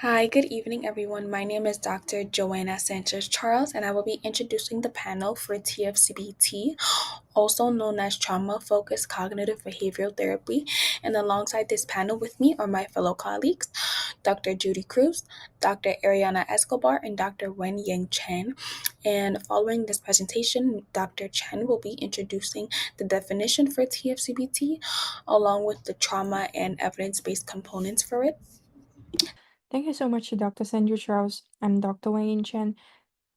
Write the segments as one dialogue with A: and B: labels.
A: Hi, good evening, everyone. My name is Dr. Joanna Sanchez Charles, and I will be introducing the panel for TF-CBT, also known as Trauma Focused Cognitive Behavioral Therapy. And alongside this panel with me are my fellow colleagues, Dr. Judy Cruz, Dr. Ariana Escobar, and Dr. Wen Yang Chen. And following this presentation, Dr. Chen will be introducing the definition for TF-CBT, along with the trauma and evidence-based components for it.
B: Thank you so much, Dr. Sandra Charles. I'm Dr. Wayne Chen.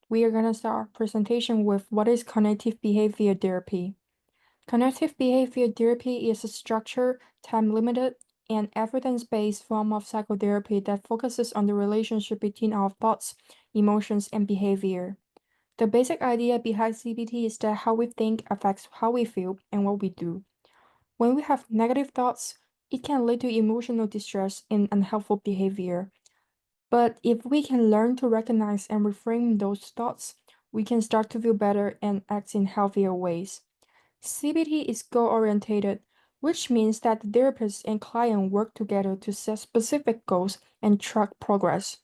B: We are going to start our presentation with what is cognitive behavior therapy. Cognitive behavior therapy is a structured, time-limited, and evidence-based form of psychotherapy that focuses on the relationship between our thoughts, emotions, and behavior. The basic idea behind CBT is that how we think affects how we feel and what we do. When we have negative thoughts, it can lead to emotional distress and unhelpful behavior. But if we can learn to recognize and reframe those thoughts, we can start to feel better and act in healthier ways. CBT is goal oriented, which means that the therapist and client work together to set specific goals and track progress.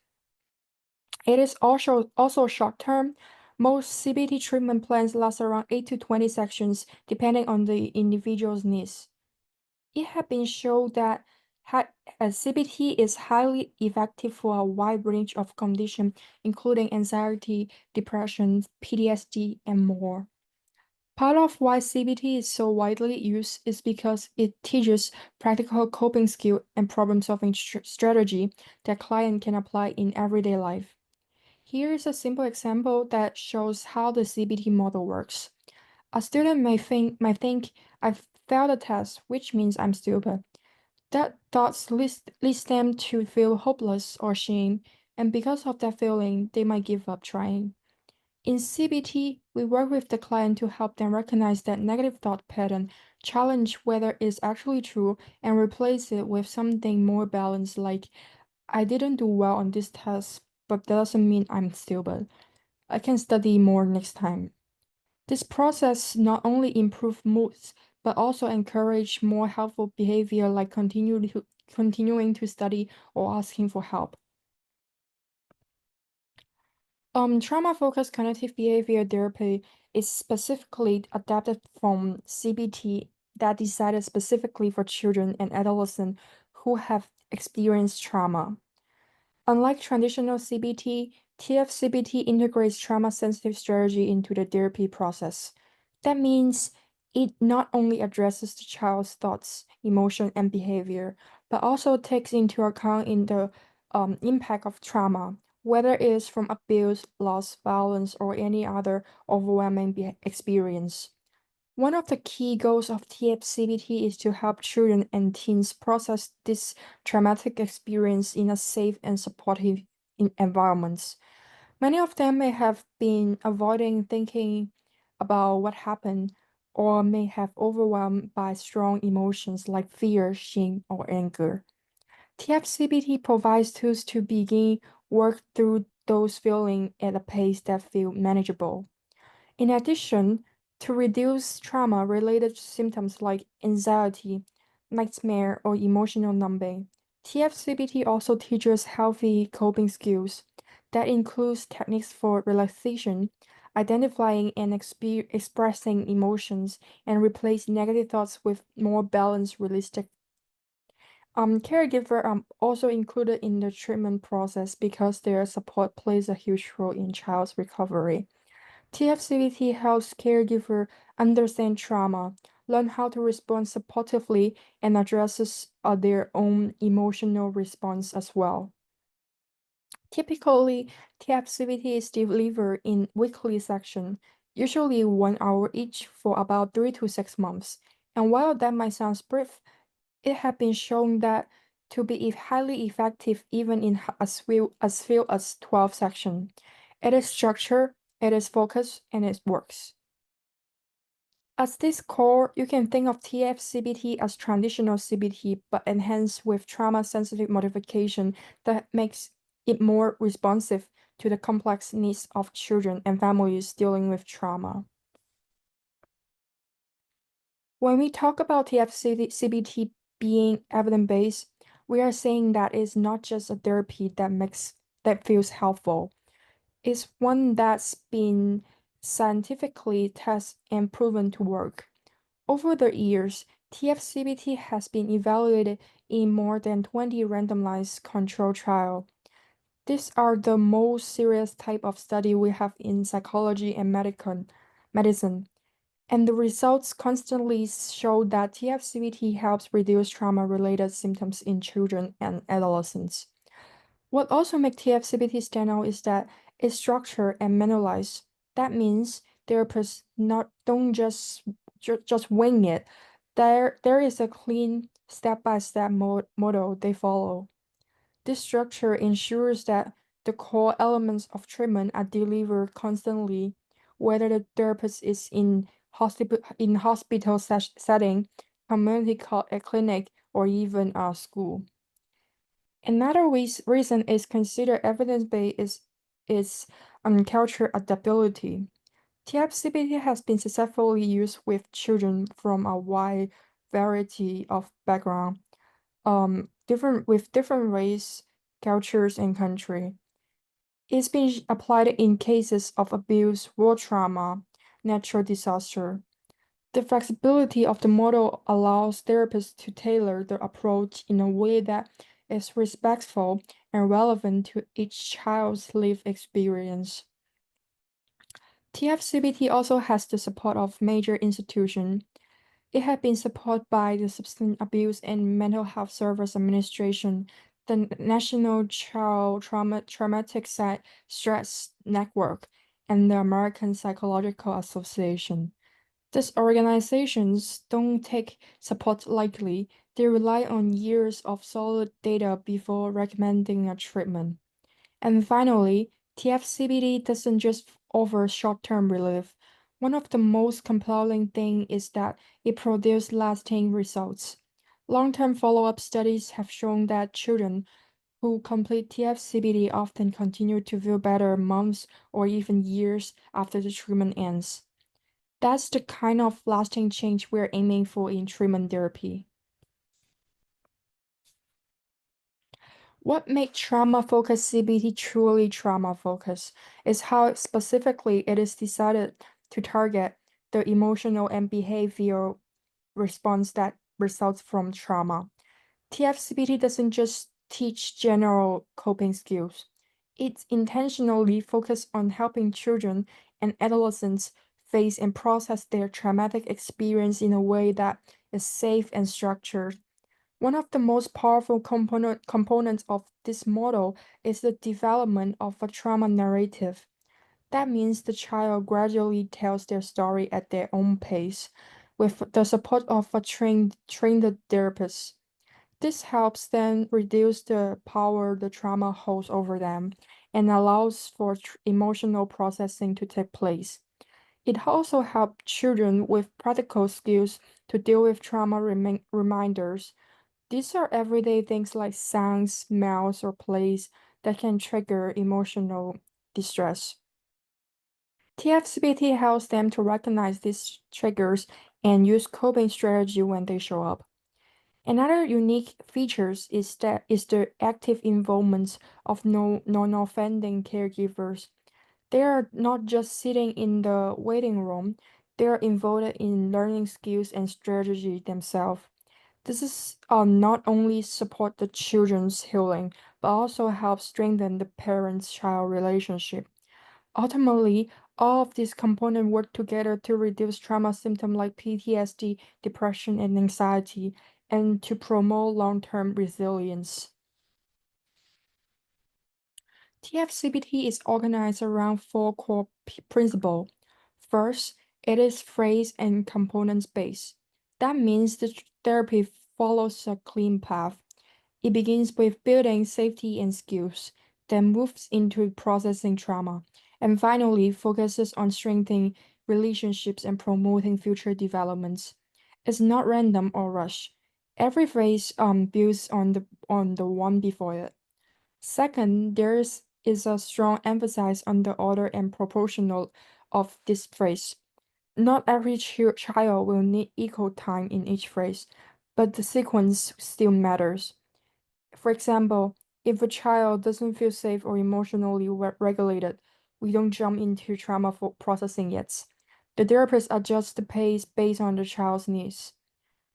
B: It is also short term. Most CBT treatment plans last around 8 to 20 sessions, depending on the individual's needs. It has been shown that CBT is highly effective for a wide range of conditions, including anxiety, depression, PTSD, and more. Part of why CBT is so widely used is because it teaches practical coping skill and problem-solving strategy that client can apply in everyday life. Here is a simple example that shows how the CBT model works. A student may think I failed a test, which means I'm stupid. That thoughts leads them to feel hopeless or shame, and because of that feeling, they might give up trying. In CBT, we work with the client to help them recognize that negative thought pattern, challenge whether it's actually true, and replace it with something more balanced like, I didn't do well on this test, but that doesn't mean I'm stupid. I can study more next time. This process not only improves moods, but also encourage more helpful behavior like continuing to study or asking for help. Trauma-focused cognitive behavior therapy is specifically adapted from CBT that designed specifically for children and adolescents who have experienced trauma. Unlike traditional CBT, TF-CBT integrates trauma-sensitive strategy into the therapy process. That means it not only addresses the child's thoughts, emotion, and behavior, but also takes into account in the impact of trauma, whether it is from abuse, loss, violence, or any other overwhelming experience. One of the key goals of TF-CBT is to help children and teens process this traumatic experience in a safe and supportive environment. Many of them may have been avoiding thinking about what happened or may have overwhelmed by strong emotions like fear, shame, or anger. TF-CBT provides tools to begin work through those feelings at a pace that feel manageable. In addition, to reduce trauma-related symptoms like anxiety, nightmare, or emotional numbing, TF-CBT also teaches healthy coping skills that includes techniques for relaxation, identifying and expressing emotions, and replace negative thoughts with more balanced, realistic. Caregiver are also included in the treatment process because their support plays a huge role in child's recovery. TF-CBT helps caregiver understand trauma, learn how to respond supportively, and addresses their own emotional response as well. Typically, TF-CBT is delivered in weekly section, usually 1 hour each for about 3 to 6 months. And while that might sound brief, it has been shown that to be highly effective even in as few as 12 sections. It is structured, it is focused, and it works. As this core, you can think of TF-CBT as traditional CBT, but enhanced with trauma-sensitive modification that makes it more responsive to the complex needs of children and families dealing with trauma. When we talk about TF-CBT being evidence-based, We are saying that it's not just a therapy that feels helpful. It's one that's been scientifically tested and proven to work. Over the years, TF-CBT has been evaluated in more than 20 randomized control trials. These are the most serious type of study we have in psychology and medicine. And the results constantly show that TF-CBT helps reduce trauma-related symptoms in children and adolescents. What also makes TF-CBT stand out is that it's structured and manualized. That means therapists not don't just wing it. There is a clean step-by-step model they follow. This structure ensures that the core elements of treatment are delivered constantly, whether the therapist is in hospital setting, community clinic, or even a school. Another reason is considered evidence-based is culture adaptability. TF-CBT has been successfully used with children from a wide variety of background, different race, cultures, and country. It's been applied in cases of abuse, war trauma, natural disaster. The flexibility of the model allows therapists to tailor the approach in a way that is respectful and relevant to each child's lived experience. TF-CBT also has the support of major institutions. It has been supported by the Substance Abuse and Mental Health Service Administration, the National Traumatic Stress Network, and the American Psychological Association. These organizations don't take support lightly. They rely on years of solid data before recommending a treatment. And finally, TF-CBT doesn't just offer short-term relief. One of the most compelling things is that it produces lasting results. Long-term follow-up studies have shown that children who complete TF-CBT often continue to feel better months or even years after the treatment ends. That's the kind of lasting change we're aiming for in treatment therapy. What makes trauma-focused CBT truly trauma-focused is how specifically it is decided to target the emotional and behavioral response that results from trauma. TF-CBT doesn't just teach general coping skills. It's intentionally focused on helping children and adolescents face and process their traumatic experience in a way that is safe and structured. One of the most powerful components of this model is the development of a trauma narrative. That means the child gradually tells their story at their own pace, with the support of a trained therapist. This helps them reduce the power the trauma holds over them and allows for emotional processing to take place. It also helps children with practical skills to deal with trauma reminders. These are everyday things like sounds, smells, or plays that can trigger emotional distress. TFCBT helps them to recognize these triggers and use coping strategy when they show up. Another unique features is the active involvement of no non-offending caregivers. They are not just sitting in the waiting room, they are involved in learning skills and strategy themselves. This is not only support the children's healing, but also help strengthen the parent-child relationship. Ultimately, all of these components work together to reduce trauma symptoms like PTSD, depression, and anxiety, and to promote long-term resilience. TF-CBT is organized around four core principles. First, it is phrase and components based. That means the therapy follows a clean path. It begins with building safety and skills, then moves into processing trauma, and finally focuses on strengthening relationships and promoting future developments. It's not random or rushed. Every phase builds on the one before it. Second, is a strong emphasis on the order and proportional of this phrase. Not every child will need equal time in each phrase, but the sequence still matters. For example, if a child doesn't feel safe or emotionally regulated, we don't jump into trauma for processing yet. The therapist adjusts the pace based on the child's needs.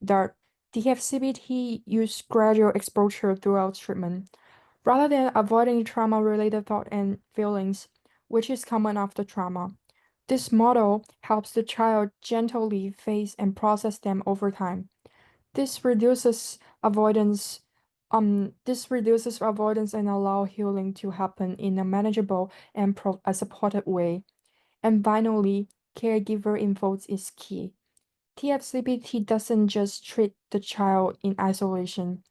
B: The TF-CBT use gradual exposure throughout treatment, rather than avoiding trauma-related thought and feelings, which is common after trauma. This model helps the child gently face and process them over time. This reduces avoidance. This reduces avoidance and allow healing to happen in a manageable and a supported way. And finally, caregiver influence is key. TFCBT doesn't just treat the child in isolation.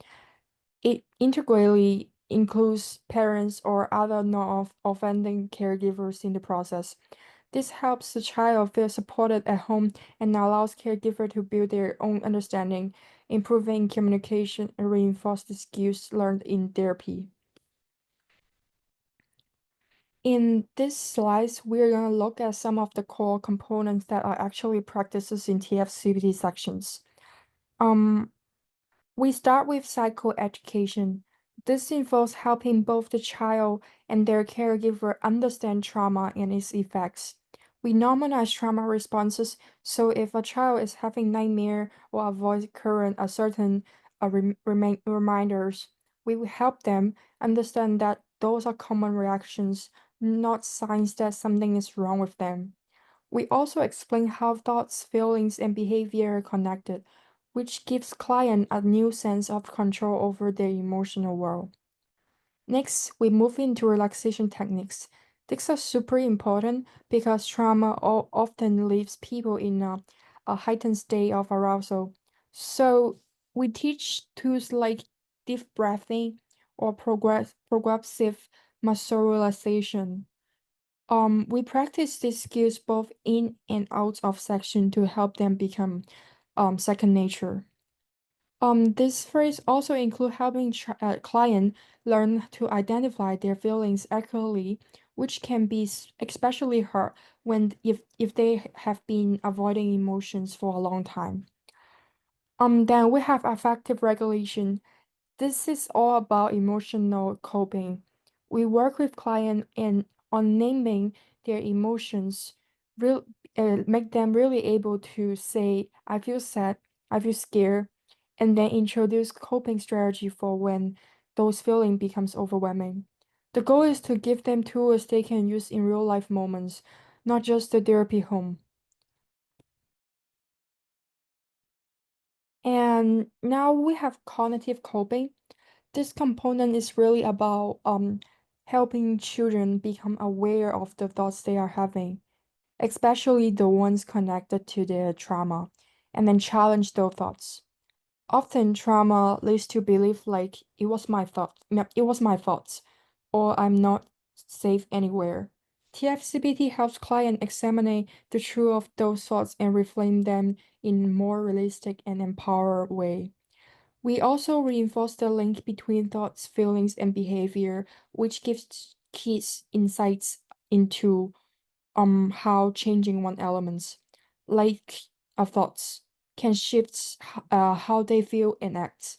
B: It integrally includes parents or other non-offending caregivers in the process. This helps the child feel supported at home and allows caregiver to build their own understanding, improving communication and reinforce the skills learned in therapy. In this slides, we're going to look at some of the core components that are actually practices in TFCBT sections. Um, We start with psychoeducation. This involves helping both the child and their caregiver understand trauma and its effects. We normalize trauma responses, so if a child is having nightmare or avoids current a certain reminders, we will help them understand that those are common reactions, not signs that something is wrong with them. We also explain how thoughts, feelings, and behavior are connected, which gives client a new sense of control over their emotional world. Next, we move into relaxation techniques. These are super important because trauma often leaves people in a heightened state of arousal. So we teach tools like deep breathing or progressive muscle relaxation. We practice these skills both in and out of section to help them become second nature. This phrase also include helping client learn to identify their feelings accurately, which can be especially hard when if they have been avoiding emotions for a long time. Then we have affective regulation. This is all about emotional coping. We work with client and on naming their emotions, real, make them really able to say, I feel sad, I feel scared, and then introduce coping strategy for when those feeling becomes overwhelming. The goal is to give them tools they can use in real life moments, not just the therapy home. And now we have cognitive coping. This component is really about helping children become aware of the thoughts they are having, especially the ones connected to their trauma, and then challenge those thoughts. Often trauma leads to belief like it was my fault, or I'm not safe anywhere. TFCBT helps clients examine the truth of those thoughts and reframe them in a more realistic and empowered way. We also reinforce the link between thoughts, feelings, and behavior, which gives kids insights into how changing one elements, like thoughts, can shift how they feel and act.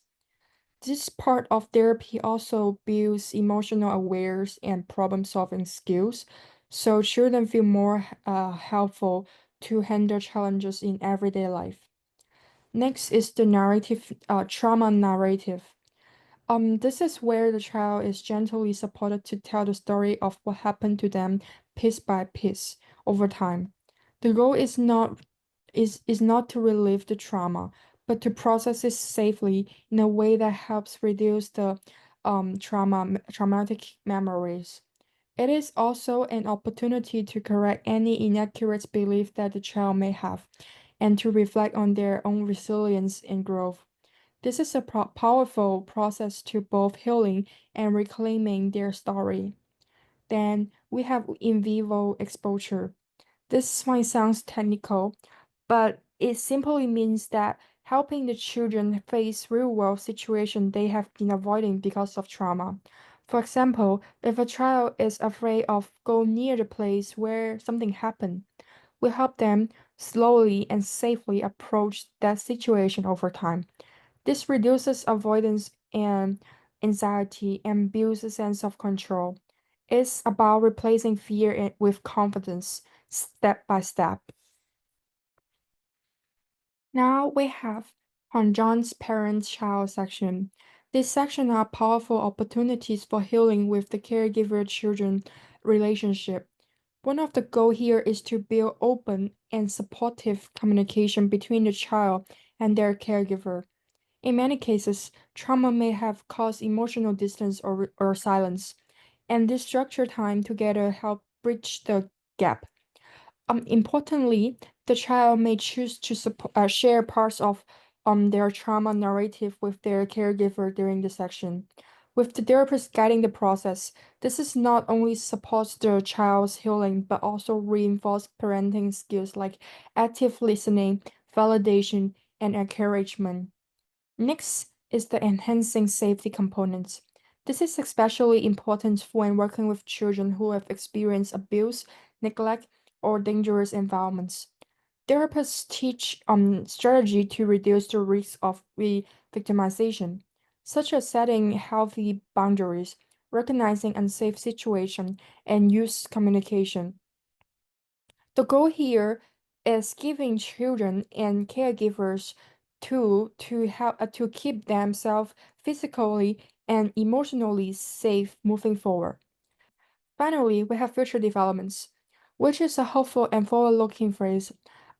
B: This part of therapy also builds emotional awareness and problem-solving skills, so children feel more helpful to handle challenges in everyday life. Next is the trauma narrative. This is where the child is gently supported to tell the story of what happened to them piece by piece over time. The goal is not to relieve the trauma, but to process it safely in a way that helps reduce the traumatic memories. It is also an opportunity to correct any inaccurate belief that the child may have and to reflect on their own resilience and growth. This is a powerful process to both healing and reclaiming their story. Then we have in vivo exposure. This might sound technical, but it simply means that helping the children face real-world situations they have been avoiding because of trauma. For example, if a child is afraid of going near the place where something happened, we help them slowly and safely approach that situation over time. This reduces avoidance and anxiety, and builds a sense of control. It's about replacing fear with confidence, step by step. Now we have on John's parent-child section. This section are powerful opportunities for healing with the caregiver-children relationship. One of the goal here is to build open and supportive communication between the child and their caregiver. In many cases, trauma may have caused emotional distance or silence, and this structured time together help bridge the gap. Importantly, the child may choose to share parts of their trauma narrative with their caregiver during the section. With the therapist guiding the process, this is not only supports the child's healing but also reinforce parenting skills like active listening, validation, and encouragement. Next is the enhancing safety components. This is especially important when working with children who have experienced abuse, neglect, or dangerous environments. Therapists teach strategy to reduce the risk of re-victimization, such as setting healthy boundaries, recognizing unsafe situations, and use communication. The goal here is giving children and caregivers to help to keep themselves physically and emotionally safe moving forward. Finally, we have future developments, which is a hopeful and forward-looking phrase.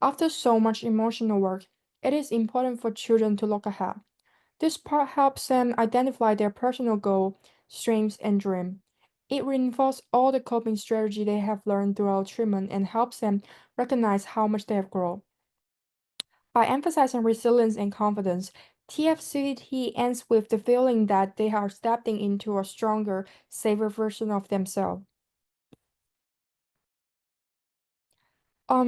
B: After so much emotional work, it is important for children to look ahead. This part helps them identify their personal goal, strengths, and dream. It reinforces all the coping strategy they have learned throughout treatment and helps them recognize how much they have grown. By emphasizing resilience and confidence, TFCT ends with the feeling that they are stepping into a stronger, safer version of themselves.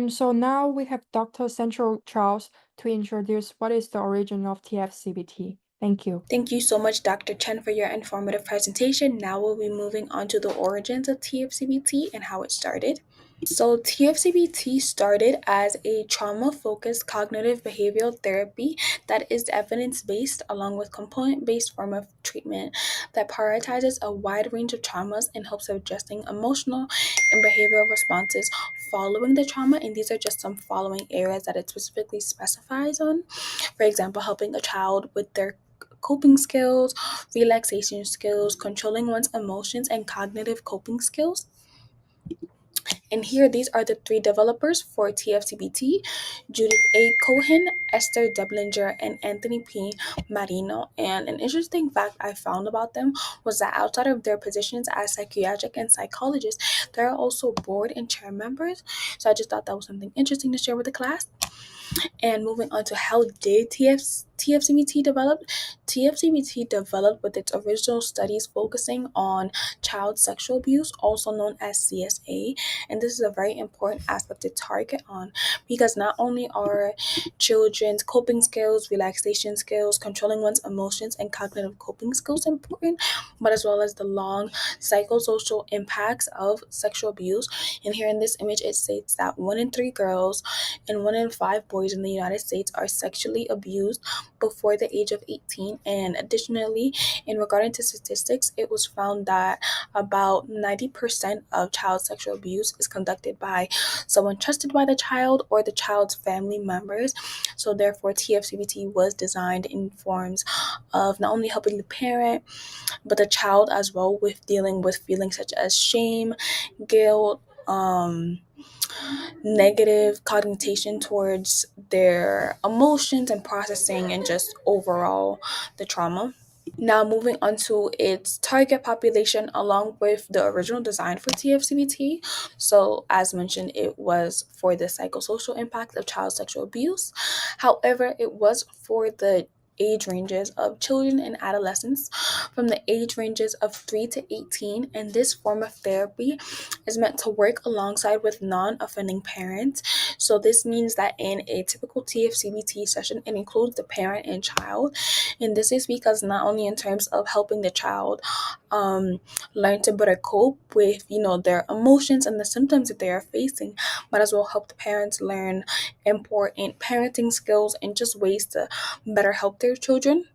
B: So now we have Dr. Central Charles to introduce what is the origin of TF-CBT. Thank you.
A: Thank you so much, Dr. Chen, for your informative presentation. Now we'll be moving on to the origins of TF-CBT and how it started. So, TF-CBT started as a trauma focused cognitive behavioral therapy that is evidence based along with component based form of treatment that prioritizes a wide range of traumas in hopes of adjusting emotional and behavioral responses following the trauma. And these are just some following areas that it specifically specifies on. For example, helping a child with their coping skills, relaxation skills, controlling one's emotions, and cognitive coping skills. And here, these are the three developers for TF-CBT: Judith A. Cohen, Esther Deblinger, and Anthony P. Marino. And an interesting fact I found about them was that outside of their positions as psychiatric and psychologists, they're also board and chair members. So I just thought that was something interesting to share with the class. And moving on to how did TFCBT develop? TFCBT developed with its original studies focusing on child sexual abuse, also known as CSA. And this is a very important aspect to target on because not only are children's coping skills, relaxation skills, controlling one's emotions, and cognitive coping skills important, but as well as the long psychosocial impacts of sexual abuse. And here in this image, it states that 1 in 3 girls and 1 in 5 boys in the United States are sexually abused before the age of 18. And additionally, in regarding to statistics, it was found that about 90% of child sexual abuse is conducted by someone trusted by the child or the child's family members. So therefore, TFCBT was designed in forms of not only helping the parent, but the child as well with dealing with feelings such as shame, guilt, negative cognition towards their emotions and processing and just overall the trauma. Now, moving on to its target population along with the original design for TFCBT. So, as mentioned, it was for the psychosocial impact of child sexual abuse. However, it was for the age ranges of children and adolescents from the age ranges of 3 to 18, and this form of therapy is meant to work alongside with non-offending parents. So this means that in a typical TFCBT session, it includes the parent and child, and this is because not only in terms of helping the child learn to better cope with their emotions and the symptoms that they are facing, but as well help the parents learn important parenting skills and just ways to better help their children.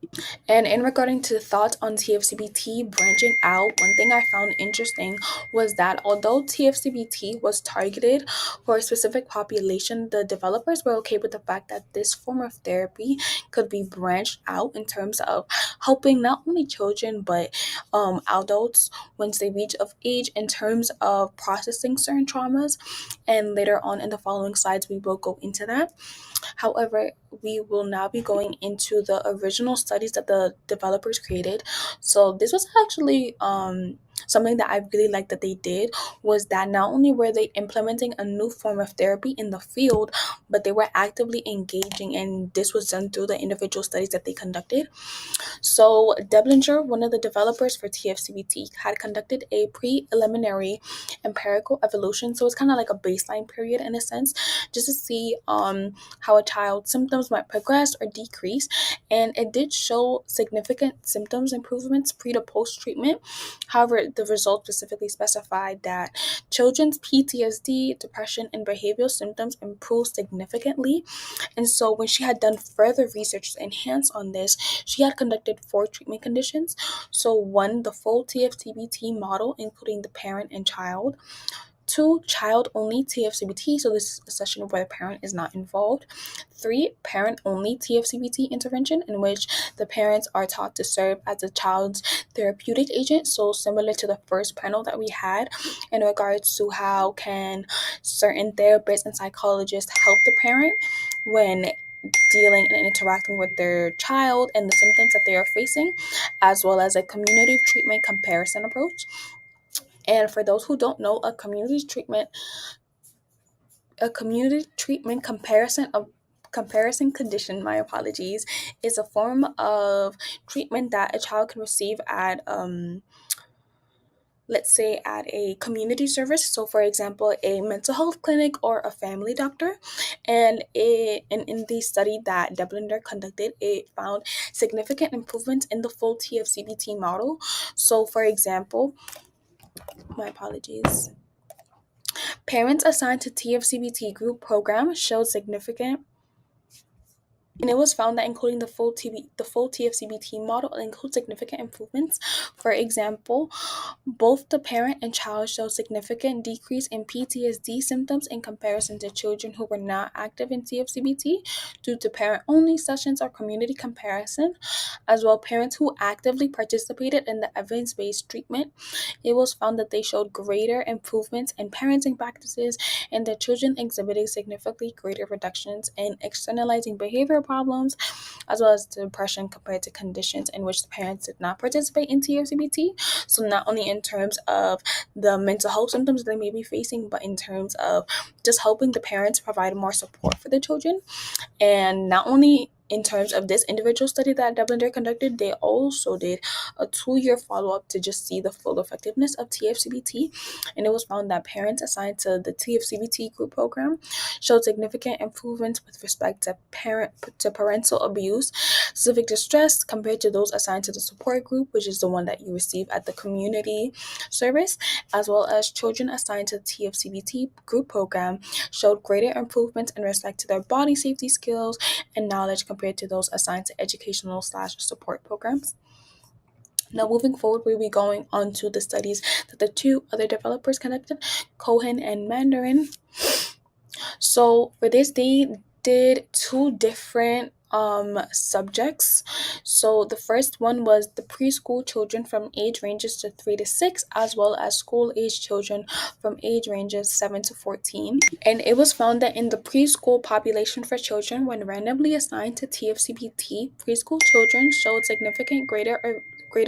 A: And in regarding to thoughts on TF-CBT branching out, one thing I found interesting was that although TF-CBT was targeted for a specific population, the developers were okay with the fact that this form of therapy could be branched out in terms of helping not only children but adults once they reach of age in terms of processing certain traumas. And later on in the following slides, we will go into that. However, we will now be going into the original studies that the developers created. So this was actually something that I really liked that they did, was that not only were they implementing a new form of therapy in the field, but they were actively engaging, and this was done through the individual studies that they conducted. So Deblinger, one of the developers for TF-CBT, had conducted a preliminary empirical evolution. So it's kind of like a baseline period in a sense, just to see how a child's symptoms might progress or decrease. And it did show significant symptoms improvements pre to post treatment. However, the results specifically specified that children's PTSD, depression, and behavioral symptoms improved significantly. And so when she had done further research to enhance on this, she had conducted four treatment conditions. So one, the full TF-CBT model, including the parent and child. Two, child-only TF-CBT, so this is a session where the parent is not involved. Three, parent-only TF-CBT intervention, in which the parents are taught to serve as the child's therapeutic agent, so similar to the first panel that we had in regards to how can certain therapists and psychologists help the parent when dealing and interacting with their child and the symptoms that they are facing, as well as a community treatment comparison approach. And for those who don't know, a community treatment comparison condition, my apologies, is a form of treatment that a child can receive at let's say at a community service, so for example a mental health clinic or a family doctor. And in the study that Deblinder conducted, it found significant improvements in the full TF-CBT model. So for example, my apologies, parents assigned to TF-CBT group program showed significant, and it was found that including the full TF-CBT model includes significant improvements. For example, both the parent and child showed significant decrease in PTSD symptoms in comparison to children who were not active in TF-CBT due to parent-only sessions or community comparison. As well, parents who actively participated in the evidence-based treatment, it was found that they showed greater improvements in parenting practices, and the children exhibited significantly greater reductions in externalizing behavior problems, as well as depression compared to conditions in which the parents did not participate in TF-CBT. So not only in terms of the mental health symptoms they may be facing, but in terms of just helping the parents provide more support for the children. And not only in terms of this individual study that Deblinder conducted, they also did a 2-year follow-up to just see the full effectiveness of TF-CBT. And it was found that parents assigned to the TF-CBT group program showed significant improvements with respect to parental abuse, civic distress, compared to those assigned to the support group, which is the one that you receive at the community service, as well as children assigned to the TF-CBT group program showed greater improvements in respect to their body safety skills and knowledge compared to those assigned to educational/support programs. Now, moving forward, we'll be going on to the studies that the two other developers conducted, Cohen and Mandarin. So for this, they did two different subjects. So the first one was the preschool children from age ranges to 3 to 6, as well as school age children from age ranges 7 to 14. And it was found that in the preschool population for children, when randomly assigned to TF-CBT, preschool children showed significant greater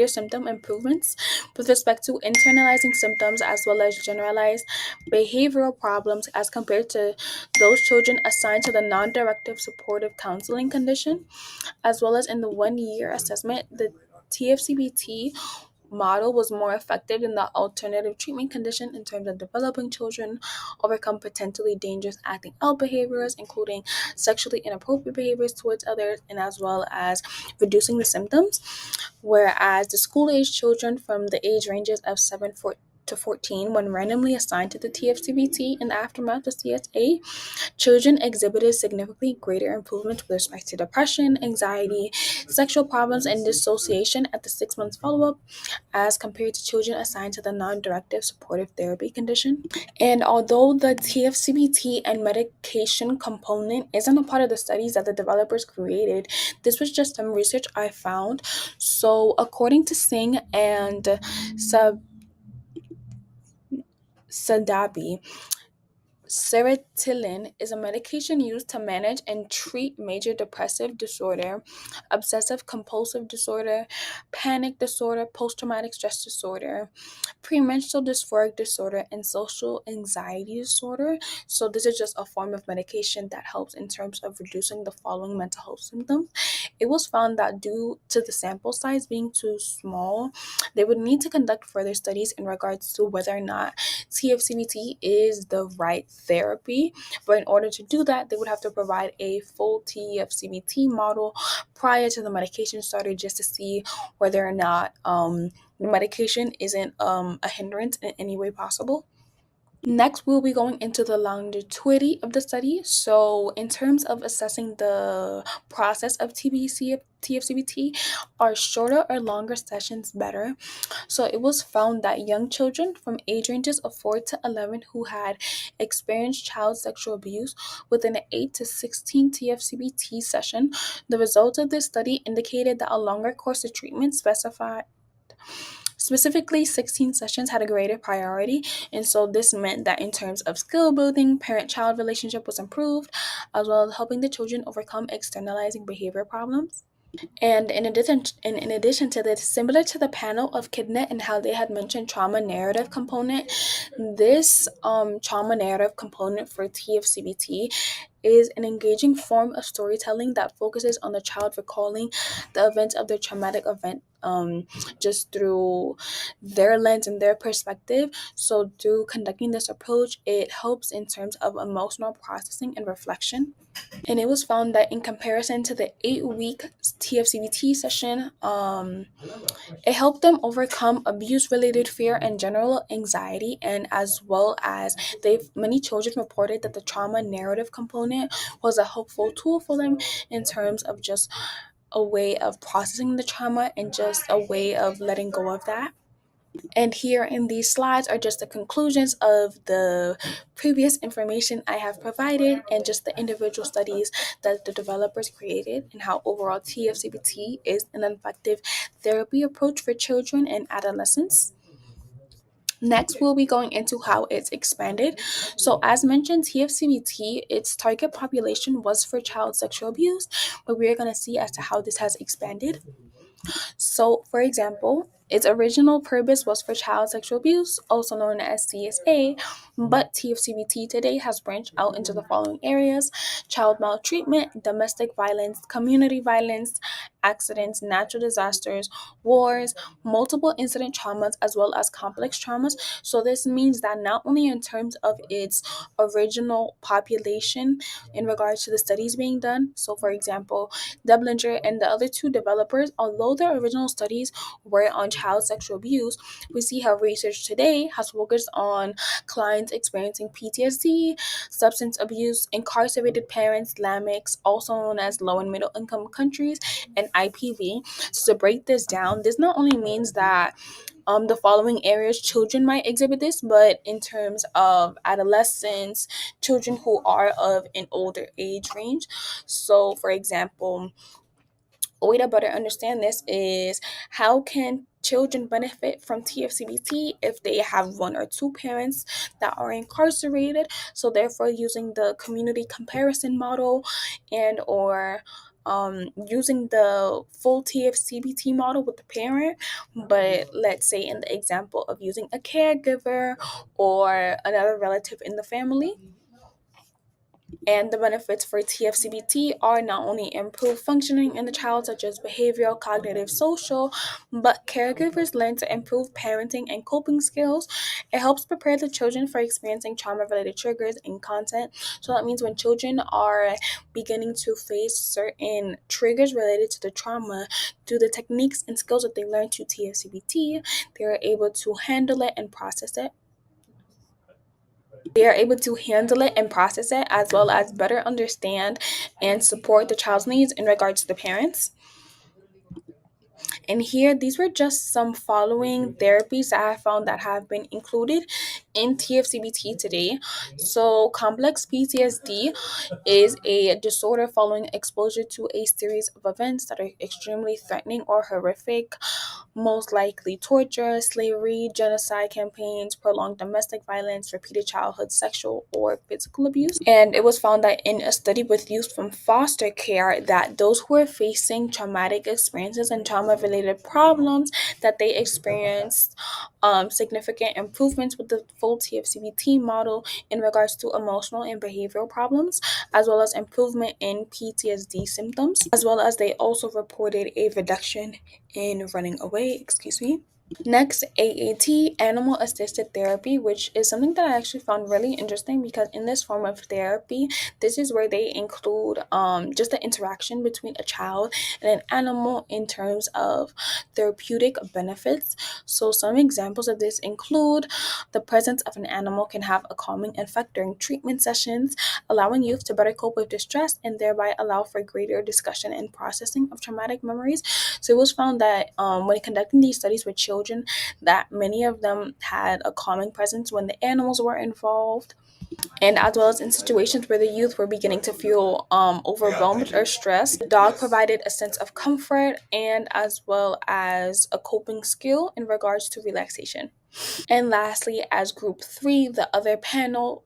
A: symptom improvements with respect to internalizing symptoms as well as generalized behavioral problems as compared to those children assigned to the non-directive supportive counseling condition. As well as in the 1-year assessment, the TF-CBT model was more effective in the alternative treatment condition in terms of developing children overcome potentially dangerous acting out behaviors, including sexually inappropriate behaviors towards others, and as well as reducing the symptoms. Whereas the school age children from the age ranges of 7 to 14, when randomly assigned to the TF-CBT in the aftermath of CSA, children exhibited significantly greater improvements with respect to depression, anxiety, sexual problems, and dissociation at the 6 months follow up as compared to children assigned to the non directive supportive therapy condition. And although the TF-CBT and medication component isn't a part of the studies that the developers created, this was just some research I found. So, according to Singh and Sab- Sadabi, Sertraline is a medication used to manage and treat major depressive disorder, obsessive compulsive disorder, panic disorder, post traumatic stress disorder, premenstrual dysphoric disorder, and social anxiety disorder. So, this is just a form of medication that helps in terms of reducing the following mental health symptoms. It was found that due to the sample size being too small, they would need to conduct further studies in regards to whether or not TF-CBT is the right therapy. But in order to do that, they would have to provide a full TF-CBT model prior to the medication started just to see whether or not the medication isn't a hindrance in any way possible. Next, we'll be going into the longevity of the study. So, in terms of assessing the process of TFCBT, are shorter or longer sessions better? So, it was found that young children from age ranges of 4 to 11 who had experienced child sexual abuse within an 8 to 16 TFCBT session, the results of this study indicated that a longer course of treatment specified Specifically, 16 sessions had a greater priority, and so this meant that in terms of skill building, parent child relationship was improved, as well as helping the children overcome externalizing behavior problems. And in addition to this, similar to the panel of Kidnet and how they had mentioned trauma narrative component, this trauma narrative component for TFCBT is an engaging form of storytelling that focuses on the child recalling the events of their traumatic event just through their lens and their perspective. So through conducting this approach, it helps in terms of emotional processing and reflection. And it was found that in comparison to the 8-week TFCBT session, it helped them overcome abuse-related fear and general anxiety, and as well as many children reported that the trauma narrative component was a helpful tool for them in terms of just a way of processing the trauma and just a way of letting go of that. And here in these slides are just the conclusions of the previous information I have provided and just the individual studies that the developers created and how overall TFCBT is an effective therapy approach for children and adolescents. Next, we'll be going into how it's expanded. So, as mentioned, TFCBT, its target population was for child sexual abuse, but we're going to see as to how this has expanded. So, for example, its original purpose was for child sexual abuse, also known as CSA, but TFCBT today has branched out into the following areas: child maltreatment, domestic violence, community violence, accidents, natural disasters, wars, multiple incident traumas, as well as complex traumas. So, this means that not only in terms of its original population in regards to the studies being done, so for example, Dublinger and the other two developers, although their original studies were on child sexual abuse, we see how research today has focused on clients experiencing PTSD, substance abuse, incarcerated parents, LAMICs, also known as low and middle income countries, and IPV. So to break this down, this not only means that the following areas children might exhibit this, but in terms of adolescents, children who are of an older age range. So, for example, a way to better understand this is how can children benefit from TFCBT if they have one or two parents that are incarcerated. So therefore using the community comparison model and or using the full TFCBT model with the parent, but let's say in the example of using a caregiver or another relative in the family. And the benefits for TF-CBT are not only improved functioning in the child, such as behavioral, cognitive, social, but caregivers learn to improve parenting and coping skills. It helps prepare the children for experiencing trauma-related triggers and content. So that means when children are beginning to face certain triggers related to the trauma, through the techniques and skills that they learn to TF-CBT, they are able to handle it and process it. They are able to handle it and process it, as well as better understand and support the child's needs in regards to the parents. And here, these were just some following therapies that I found that have been included in TF-CBT today. So, complex PTSD is a disorder following exposure to a series of events that are extremely threatening or horrific, most likely torture, slavery, genocide campaigns, prolonged domestic violence, repeated childhood sexual or physical abuse. And it was found that in a study with youth from foster care that those who are facing traumatic experiences and trauma-related problems that they experienced significant improvements with the full TF-CBT model in regards to emotional and behavioral problems, as well as improvement in PTSD symptoms, as well as they also reported a reduction in running away, excuse me. Next, AAT, animal assisted therapy, which is something that I actually found really interesting because in this form of therapy, this is where they include just the interaction between a child and an animal in terms of therapeutic benefits. So, some examples of this include the presence of an animal can have a calming effect during treatment sessions, allowing youth to better cope with distress and thereby allow for greater discussion and processing of traumatic memories. So, it was found that when conducting these studies with children, that many of them had a calming presence when the animals were involved, and as well as in situations where the youth were beginning to feel overwhelmed or stressed, the dog provided a sense of comfort and as well as a coping skill in regards to relaxation. And lastly, as group three, the other panel,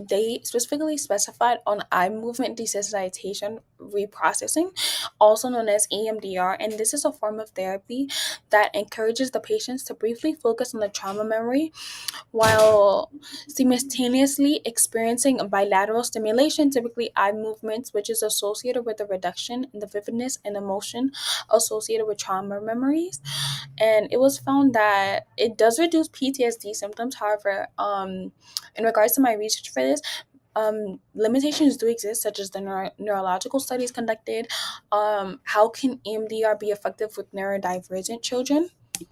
A: they specifically specified on eye movement desensitization reprocessing, also known as EMDR. And this is a form of therapy that encourages the patients to briefly focus on the trauma memory while simultaneously experiencing bilateral stimulation, typically eye movements, which is associated with a reduction in the vividness and emotion associated with trauma memories. And it was found that it does reduce PTSD symptoms. However, in regards to my research for this, limitations do exist, such as the neurological studies conducted. How can EMDR be effective with neurodivergent children?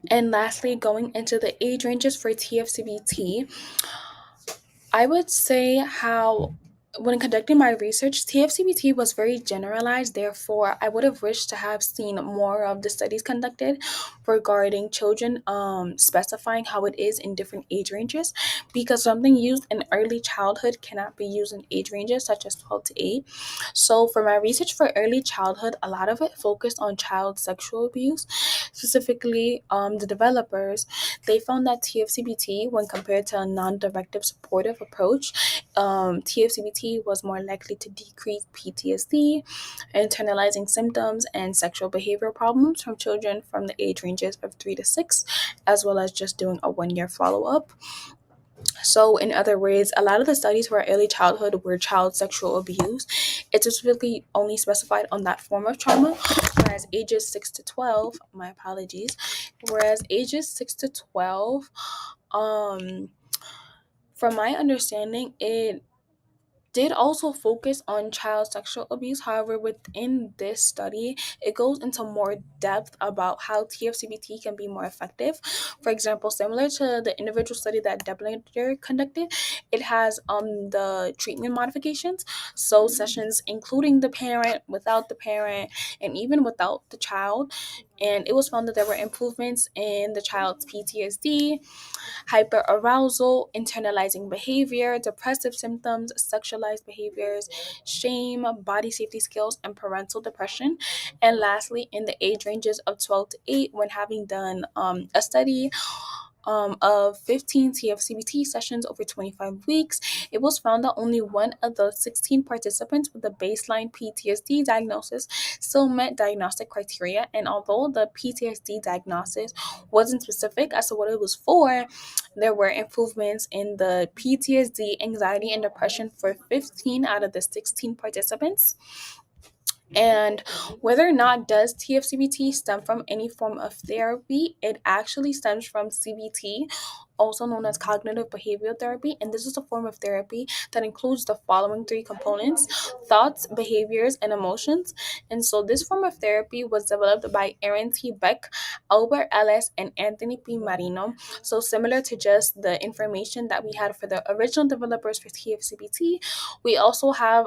A: And lastly, going into the age ranges for TF-CBT, I would say how when conducting my research, TF-CBT was very generalized. Therefore, I would have wished to have seen more of the studies conducted regarding children, specifying how it is in different age ranges, because something used in early childhood cannot be used in age ranges such as 12 to 8. So, for my research for early childhood, a lot of it focused on child sexual abuse, specifically the developers. They found that TF-CBT, when compared to a non-directive supportive approach, TF-CBT was more likely to decrease PTSD, internalizing symptoms, and sexual behavioral problems from children from the age ranges of 3 to 6, as well as just doing a 1 year follow-up. So, in other words, a lot of the studies for early childhood were child sexual abuse. It's specifically only specified on that form of trauma, whereas ages 6 to 12, my apologies, whereas ages 6 to 12, um, from my understanding, it did also focus on child sexual abuse. However, within this study, it goes into more depth about how TF-CBT can be more effective. For example, similar to the individual study that Deblinger conducted, it has the treatment modifications. So sessions including the parent, without the parent, and even without the child. And it was found that there were improvements in the child's PTSD, hyperarousal, internalizing behavior, depressive symptoms, sexualized behaviors, shame, body safety skills, and parental depression. And lastly, in the age ranges of 12 to 8, when having done a study of 15 TF-CBT sessions over 25 weeks, it was found that only one of the 16 participants with a baseline PTSD diagnosis still met diagnostic criteria. And although the PTSD diagnosis wasn't specific as to what it was for, there were improvements in the PTSD, anxiety, and depression for 15 out of the 16 participants. And whether or not does TF-CBT stem from any form of therapy, it actually stems from CBT, also known as cognitive behavioral therapy. And this is a form of therapy that includes the following three components: thoughts, behaviors, and emotions. And so this form of therapy was developed by Aaron T. Beck, Albert Ellis, and Anthony P. Marino. So similar to just the information that we had for the original developers for TF-CBT, we also have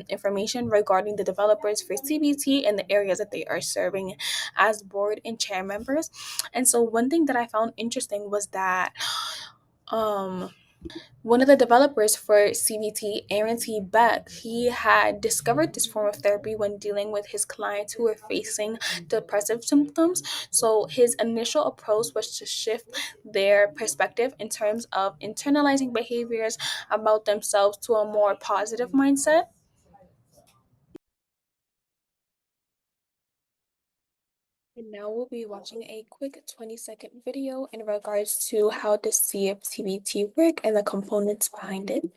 A: information regarding the developers for CBT and the areas that they are serving as board and chair members. And so one thing that I found interesting was that um, one of the developers for CBT, Aaron T. Beck, he had discovered this form of therapy when dealing with his clients who were facing depressive symptoms. So his initial approach was to shift their perspective in terms of internalizing behaviors about themselves to a more positive mindset. And now we'll be watching a quick 20-second video in regards to how does CFTBT work and the components behind it.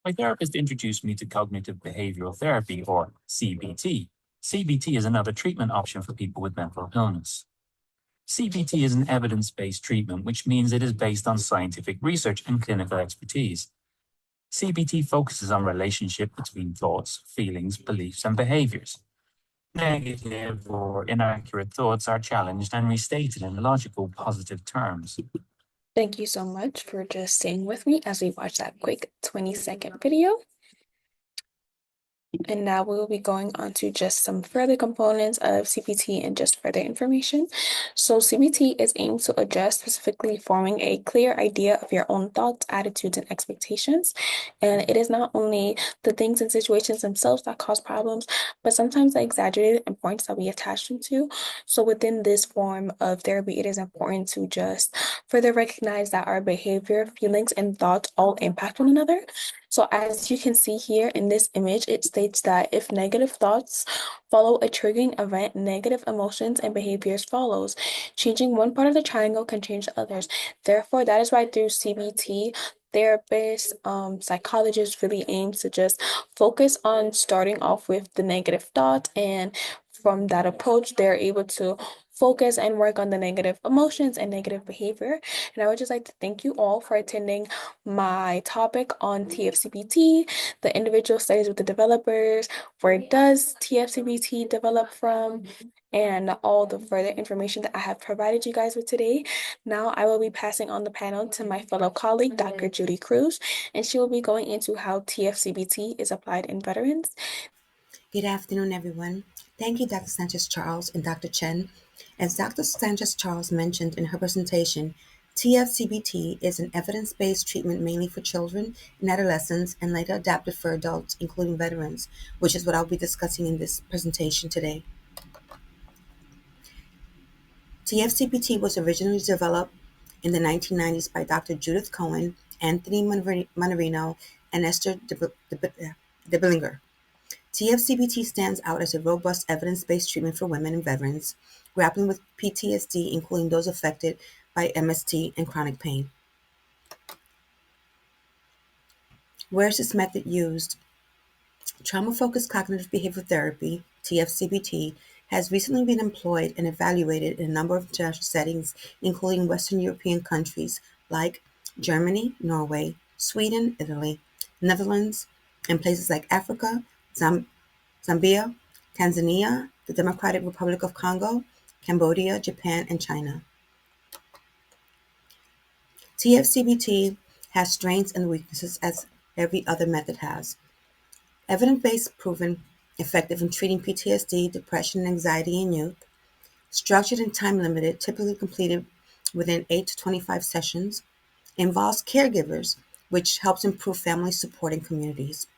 C: My therapist introduced me to cognitive behavioral therapy, or CBT. CBT is another treatment option for people with mental illness. CBT is an evidence-based treatment, which means it is based on scientific research and clinical expertise. CBT focuses on relationship between thoughts, feelings, beliefs, and behaviors. Negative or inaccurate thoughts are challenged and restated in logical, positive terms.
A: Thank you so much for just staying with me as we watch that quick 20-second video. And now we will be going on to just some further components of CBT and just further information. So CBT is aimed to address specifically forming a clear idea of your own thoughts, attitudes, and expectations. And it is not only the things and situations themselves that cause problems, but sometimes the exaggerated importance that we attach them to. So within this form of therapy, it is important to just further recognize that our behavior, feelings, and thoughts all impact one another. So as you can see here in this image, it states that if negative thoughts follow a triggering event, negative emotions and behaviors follows. Changing one part of the triangle can change the others. Therefore, that is why through CBT, therapists, psychologists really aim to just focus on starting off with the negative thought, and from that approach, they're able to focus and work on the negative emotions and negative behavior. And I would just like to thank you all for attending my topic on TF-CBT, the individual studies with the developers, where does TF-CBT develop from, and all the further information that I have provided you guys with today. Now I will be passing on the panel to my fellow colleague, Dr. Judy Cruz, and she will be going into how TF-CBT is applied in veterans.
D: Good afternoon, everyone. Thank you, Dr. Sanchez Charles and Dr. Chen. As Dr. Sanchez Charles mentioned in her presentation, TF-CBT is an evidence-based treatment mainly for children and adolescents and later adapted for adults, including veterans, which is what I'll be discussing in this presentation today. TF-CBT was originally developed in the 1990s by Dr. Judith Cohen, Anthony Manorino, and Esther DeBillinger. TF-CBT stands out as a robust evidence-based treatment for women and veterans grappling with PTSD, including those affected by MST and chronic pain. Where is this method used? Trauma-focused cognitive behavioral therapy, TF-CBT, has recently been employed and evaluated in a number of international settings, including Western European countries like Germany, Norway, Sweden, Italy, Netherlands, and places like Africa, Zambia, Tanzania, the Democratic Republic of Congo, Cambodia, Japan, and China. TF-CBT has strengths and weaknesses as every other method has. Evidence-based proven effective in treating PTSD, depression, and anxiety in youth. Structured and time-limited, typically completed within 8 to 25 sessions. Involves caregivers, which helps improve family support in communities.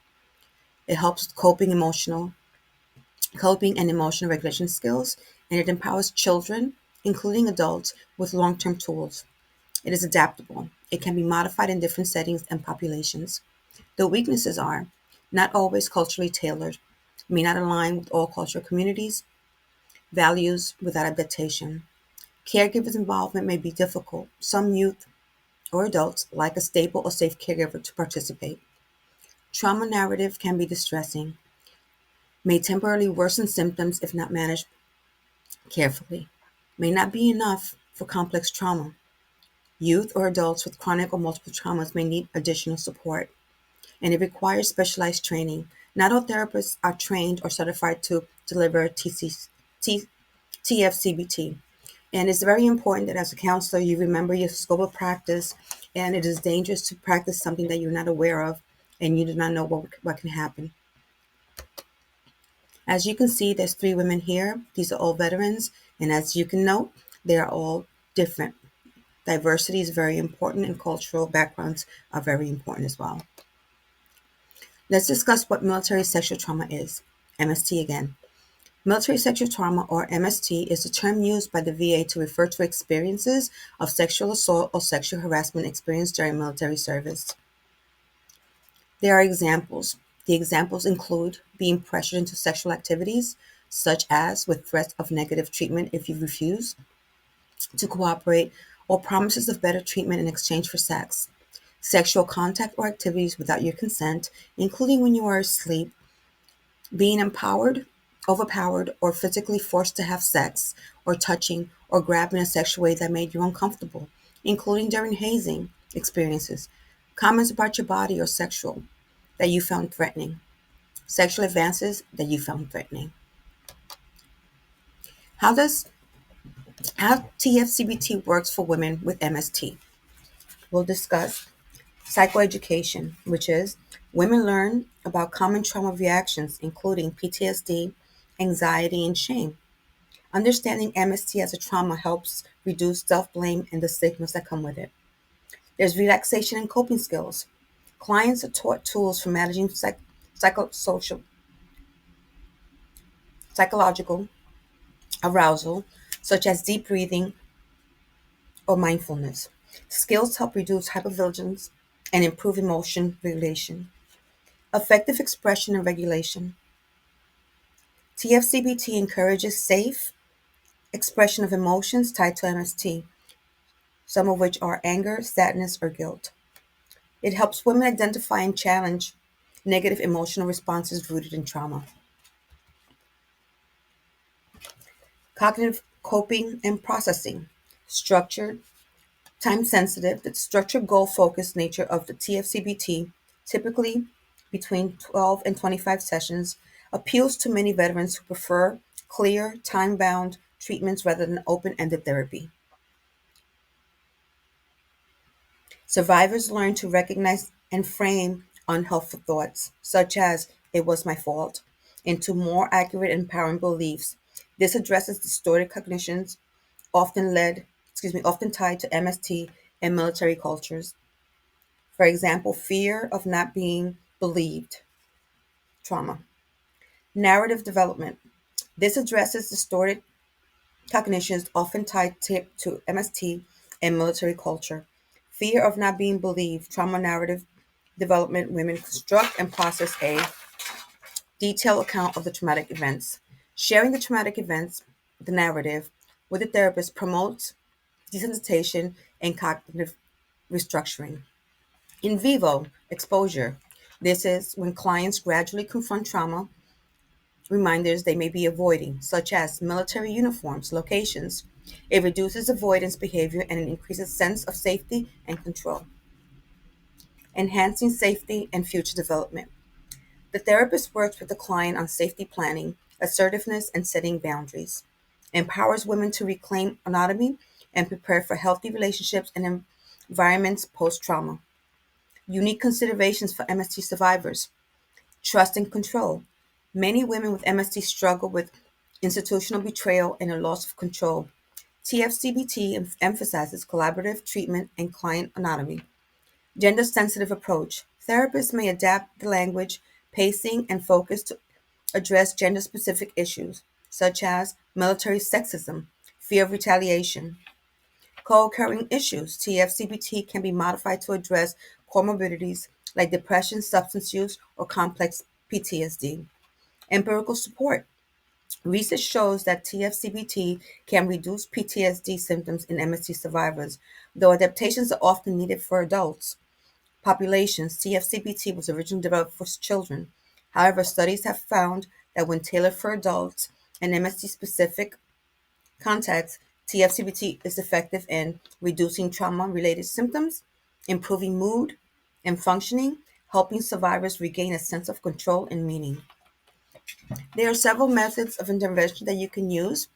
D: It helps with coping and emotional regulation skills, and it empowers children, including adults, with long-term tools. It is adaptable. It can be modified in different settings and populations. The weaknesses are not always culturally tailored, may not align with all cultural communities, values without adaptation. Caregivers' involvement may be difficult. Some youth or adults like a stable or safe caregiver to participate. Trauma narrative can be distressing, may temporarily worsen symptoms if not managed carefully, may not be enough for complex trauma. Youth or adults with chronic or multiple traumas may need additional support, and it requires specialized training. Not all therapists are trained or certified to deliver TF-CBT. And it's very important that as a counselor, you remember your scope of practice, and it is dangerous to practice something that you're not aware of and you do not know what can happen. As you can see, there's three women here. These are all veterans, and as you can note, they are all different. Diversity is very important, and cultural backgrounds are very important as well. Let's discuss what military sexual trauma is. MST again. Military sexual trauma, or MST, is a term used by the VA to refer to experiences of sexual assault or sexual harassment experienced during military service. There are examples. The examples include being pressured into sexual activities, such as with threats of negative treatment if you refuse to cooperate, or promises of better treatment in exchange for sex. Sexual contact or activities without your consent, including when you are asleep, being overpowered, or physically forced to have sex, or touching or grabbing in a sexual way that made you uncomfortable, including during hazing experiences, comments about your body or sexual that you found threatening, sexual advances that you found threatening. How does how TF-CBT works for women with MST? We'll discuss psychoeducation, which is women learn about common trauma reactions, including PTSD, anxiety, and shame. Understanding MST as a trauma helps reduce self-blame and the stigmas that come with it. There's relaxation and coping skills. Clients are taught tools for managing psychological arousal, such as deep breathing or mindfulness. Skills help reduce hypervigilance and improve emotion regulation. Effective expression and regulation. TF-CBT encourages safe expression of emotions tied to MST, some of which are anger, sadness, or guilt. It helps women identify and challenge negative emotional responses rooted in trauma. Cognitive coping and processing. Structured, time sensitive, the structured goal focused nature of the TF-CBT, typically between 12 and 25 sessions, appeals to many veterans who prefer clear, time bound treatments rather than open ended therapy. Survivors learn to recognize and frame unhelpful thoughts, such as, "it was my fault," into more accurate and empowering beliefs. This addresses distorted cognitions often tied to MST and military cultures. For example, fear of not being believed, trauma. Narrative development. This addresses distorted cognitions often tied to MST and military culture. Fear of not being believed, trauma narrative development. Women construct and process a detailed account of the traumatic events. Sharing the traumatic events, the narrative, with the therapist promotes desensitization and cognitive restructuring. In vivo exposure. This is when clients gradually confront trauma reminders they may be avoiding, such as military uniforms, locations. It reduces avoidance behavior and it increases sense of safety and control. Enhancing safety and future development. The therapist works with the client on safety planning, assertiveness, and setting boundaries. Empowers women to reclaim autonomy and prepare for healthy relationships and environments post trauma. Unique considerations for MST survivors. Trust and control. Many women with MST struggle with institutional betrayal and a loss of control. TF-CBT emphasizes collaborative treatment and client autonomy. Gender sensitive approach. Therapists may adapt the language, pacing, and focus to address gender specific issues such as military sexism, fear of retaliation. Co occurring issues TF-CBT can be modified to address comorbidities like depression, substance use, or complex PTSD. Empirical support. Research shows that TF-CBT can reduce PTSD symptoms in MST survivors, though adaptations are often needed for adults populations. TF-CBT was originally developed for children. However, studies have found that when tailored for adults and MST-specific contexts, TF-CBT is effective in reducing trauma-related symptoms, improving mood and functioning, helping survivors regain a sense of control and meaning. There are several methods of intervention that you can use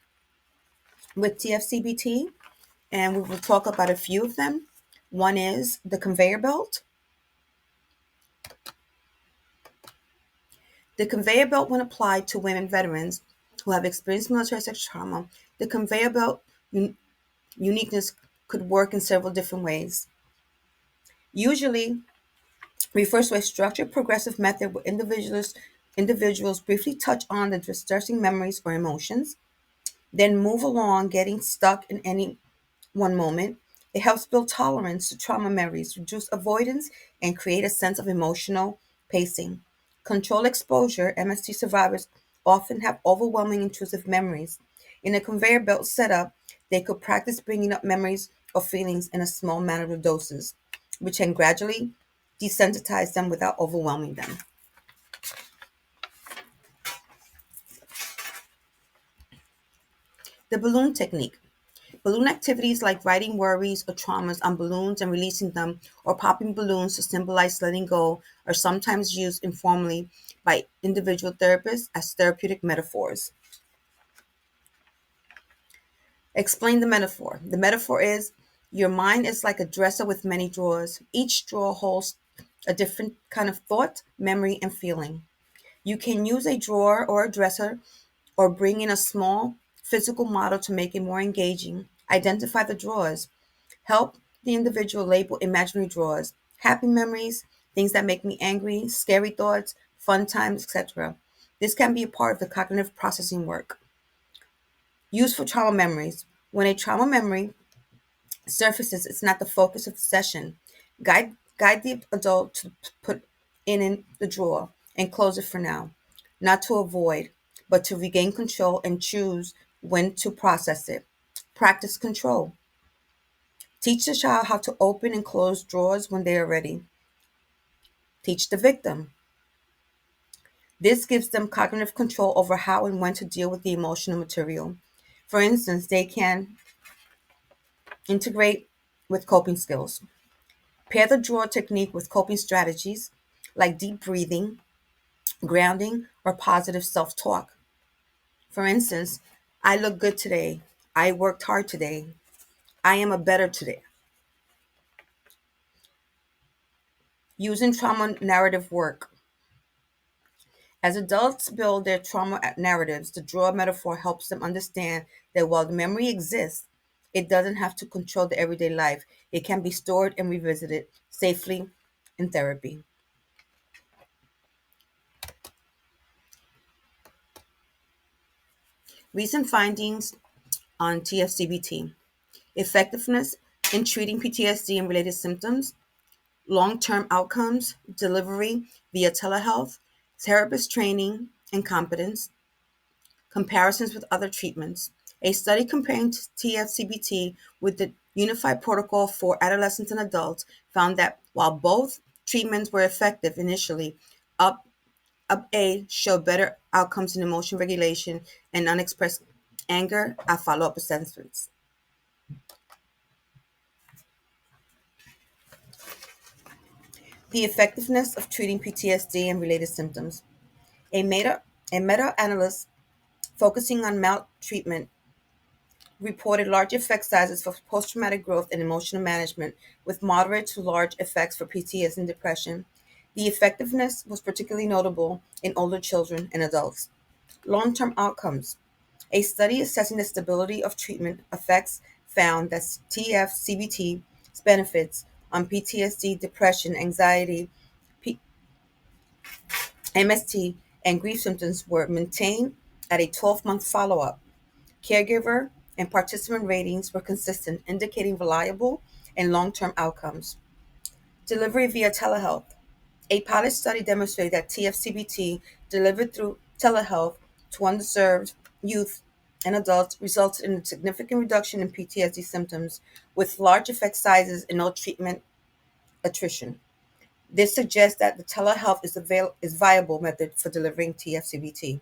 D: with TF-CBT, and we will talk about a few of them. One is the conveyor belt. The conveyor belt, when applied to women veterans who have experienced military sexual trauma, the conveyor belt uniqueness could work in several different ways. Usually refers to a structured progressive method where individuals briefly touch on the distressing memories or emotions, then move along, getting stuck in any one moment. It helps build tolerance to trauma memories, reduce avoidance, and create a sense of emotional pacing. Control exposure. MST survivors often have overwhelming intrusive memories. In a conveyor belt setup, they could practice bringing up memories or feelings in a small manageable doses, which can gradually desensitize them without overwhelming them. The balloon technique. Balloon activities like writing worries or traumas on balloons and releasing them, or popping balloons to symbolize letting go, are sometimes used informally by individual therapists as therapeutic metaphors. Explain the metaphor. The metaphor is your mind is like a dresser with many drawers. Each drawer holds a different kind of thought, memory, and feeling. You can use a drawer or a dresser or bring in a small physical model to make it more engaging. Identify the drawers. Help the individual label imaginary drawers, happy memories, things that make me angry, scary thoughts, fun times, etc. This can be a part of the cognitive processing work. Used for trauma memories. When a trauma memory surfaces, it's not the focus of the session. Guide the adult to put in the drawer and close it for now, not to avoid, but to regain control and choose when to process it. Practice control. Teach the child how to open and close drawers when they are ready. Teach the victim. This gives them cognitive control over how and when to deal with the emotional material. For instance, they can integrate with coping skills. Pair the drawer technique with coping strategies like deep breathing, grounding, or positive self talk. For instance, I look good today. I worked hard today. I am a better today. Using trauma narrative work. As adults build their trauma narratives, the drawer metaphor helps them understand that while the memory exists, it doesn't have to control the everyday life. It can be stored and revisited safely in therapy. Recent findings on TF-CBT. Effectiveness in treating PTSD and related symptoms, long-term outcomes, delivery via telehealth, therapist training and competence, comparisons with other treatments. A study comparing TF-CBT with the Unified Protocol for Adolescents and Adults found that while both treatments were effective initially, UP, UP-A showed better outcomes in emotion regulation and unexpressed anger at follow-up assessments. The effectiveness of treating PTSD and related symptoms. A meta a meta-analysis focusing on maltreatment reported large effect sizes for post-traumatic growth and emotional management, with moderate to large effects for PTSD and depression. The effectiveness was particularly notable in older children and adults. Long-term outcomes. A study assessing the stability of treatment effects found that TF-CBT's benefits on PTSD, depression, anxiety, P- MST, and grief symptoms were maintained at a 12-month follow-up. Caregiver and participant ratings were consistent, indicating reliable and long-term outcomes. Delivery via telehealth. A pilot study demonstrated that TF-CBT delivered through telehealth to underserved youth and adults resulted in a significant reduction in PTSD symptoms with large effect sizes and no treatment attrition. This suggests that the telehealth is viable method for delivering TF-CBT.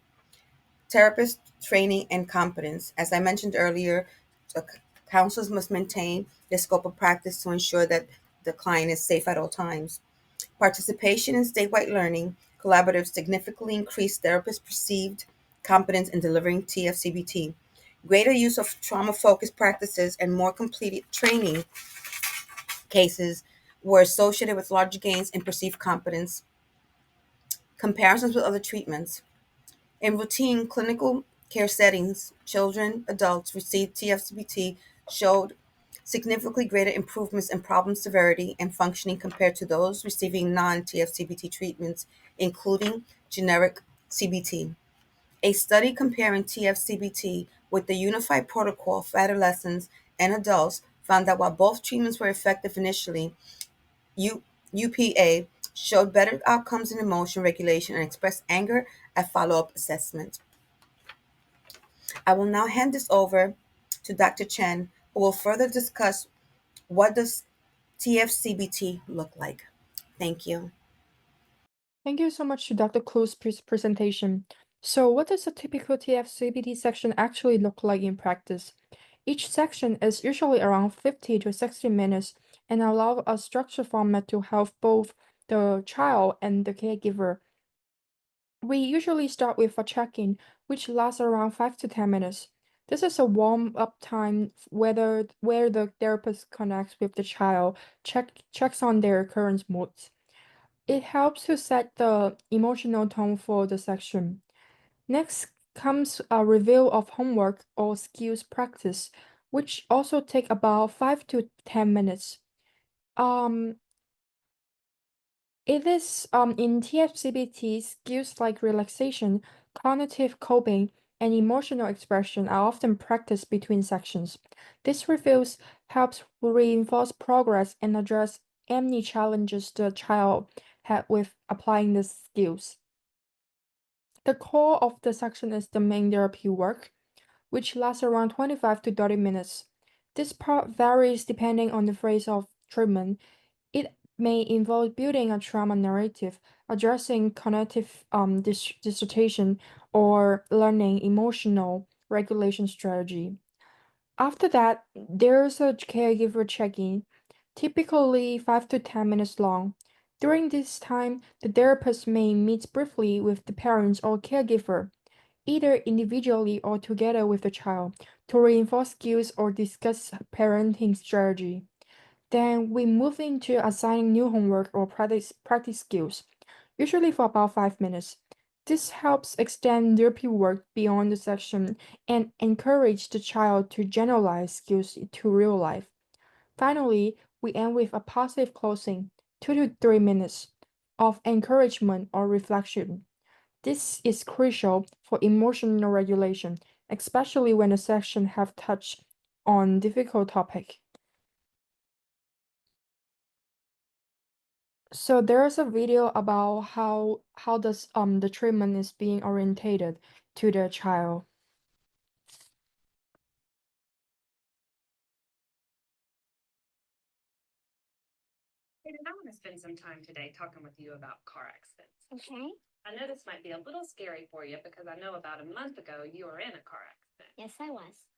D: Therapist training and competence. As I mentioned earlier, counselors must maintain their scope of practice to ensure that the client is safe at all times. Participation in statewide learning collaboratives significantly increased therapists' perceived competence in delivering TF-CBT. Greater use of trauma-focused practices and more completed training cases were associated with larger gains in perceived competence. Comparisons with other treatments. In routine clinical care settings, children, adults received TF-CBT showed significantly greater improvements in problem severity and functioning compared to those receiving non-TF-CBT treatments, including generic CBT. A study comparing TF-CBT with the Unified Protocol for adolescents and adults found that while both treatments were effective initially, UPA showed better outcomes in emotion regulation and expressed anger at follow-up assessment. I will now hand this over to Dr. Chen, who will further discuss what does TF-CBT look like. Thank you.
B: Thank you so much to Dr. Klu's presentation. So, what does a typical TF-CBT section actually look like in practice? Each section is usually around 50 to 60 minutes and allow a structured format to help both the child and the caregiver. We usually start with a check-in, which lasts around 5 to 10 minutes. This is a warm-up time where the therapist connects with the child, checks on their current moods. It helps to set the emotional tone for the section. Next comes a review of homework or skills practice, which also take about 5 to 10 minutes. Um, It is in TF-CBT, skills like relaxation, cognitive coping, and emotional expression are often practiced between sections. This reviews helps reinforce progress and address any challenges the child had with applying the skills. The core of the section is the main therapy work, which lasts around 25 to 30 minutes. This part varies depending on the phase of treatment. It may involve building a trauma narrative, addressing cognitive dissertation, or learning emotional regulation strategy. After that, there's a caregiver check-in, typically 5 to 10 minutes long. During this time, the therapist may meet briefly with the parents or caregiver, either individually or together with the child, to reinforce skills or discuss parenting strategy. Then we move into assigning new homework or practice skills, usually for about 5 minutes. This helps extend therapy work beyond the section and encourage the child to generalize skills to real life. Finally, we end with a positive closing, 2 to 3 minutes of encouragement or reflection. This is crucial for emotional regulation, especially when the section have touched on difficult topic. So there's a video about how does the treatment is being orientated to the child.
E: And I want to spend some time today talking with you about car accidents.
F: Okay.
E: I know this might be a little scary for you because I know about a month ago you were in a car accident.
F: Yes, I was.